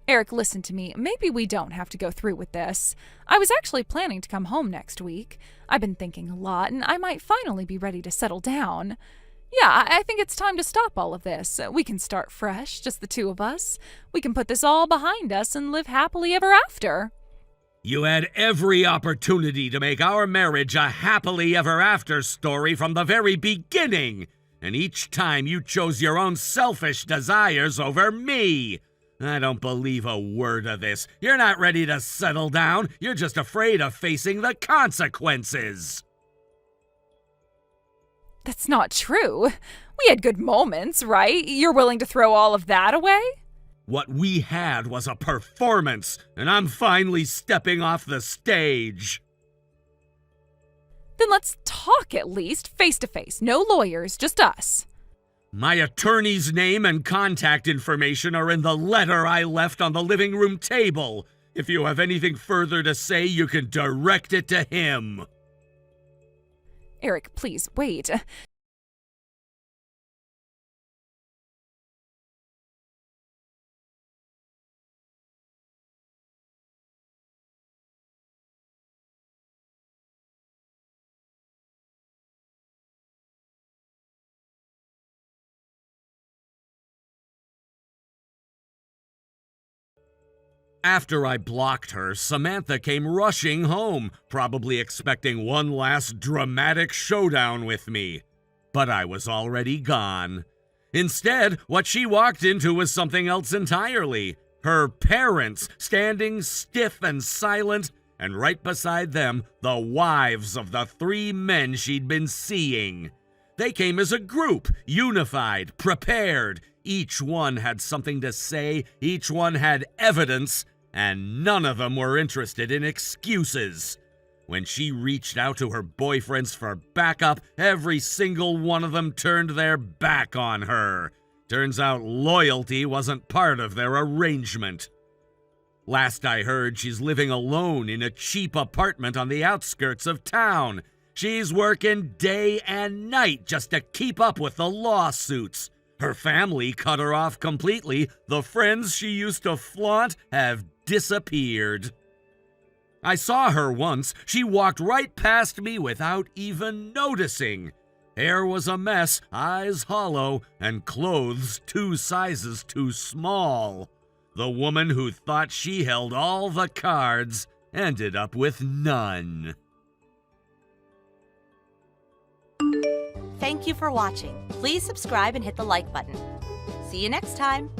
S1: Eric, listen to me. Maybe we don't have to go through with this. I was actually planning to come home next week. I've been thinking a lot, and I might finally be ready to settle down. Yeah, I think it's time to stop all of this. We can start fresh, just the two of us. We can put this all behind us and live happily ever after.
S2: You had every opportunity to make our marriage a happily ever after story from the very beginning, and each time you chose your own selfish desires over me. I don't believe a word of this. You're not ready to settle down. You're just afraid of facing the consequences.
S1: That's not true. We had good moments, right? You're willing to throw all of that away?
S2: What we had was a performance, and I'm finally stepping off the stage.
S1: Then let's talk at least, face to face. No lawyers, just us.
S2: My attorney's name and contact information are in the letter I left on the living room table. If you have anything further to say, you can direct it to him.
S1: Eric, please, wait.
S2: After I blocked her, Samantha came rushing home, probably expecting one last dramatic showdown with me. But I was already gone. Instead, what she walked into was something else entirely. Her parents, standing stiff and silent, and right beside them, the wives of the three men she'd been seeing. They came as a group, unified, prepared. Each one had something to say, each one had evidence, and none of them were interested in excuses. When she reached out to her boyfriends for backup, every single one of them turned their back on her. Turns out loyalty wasn't part of their arrangement. Last I heard, she's living alone in a cheap apartment on the outskirts of town. She's working day and night just to keep up with the lawsuits. Her family cut her off completely. The friends she used to flaunt have disappeared. I saw her once. She walked right past me without even noticing. Hair was a mess, eyes hollow, and clothes 2 sizes too small. The woman who thought she held all the cards ended up with none.
S3: Thank you for watching. Please subscribe and hit the like button. See you next time.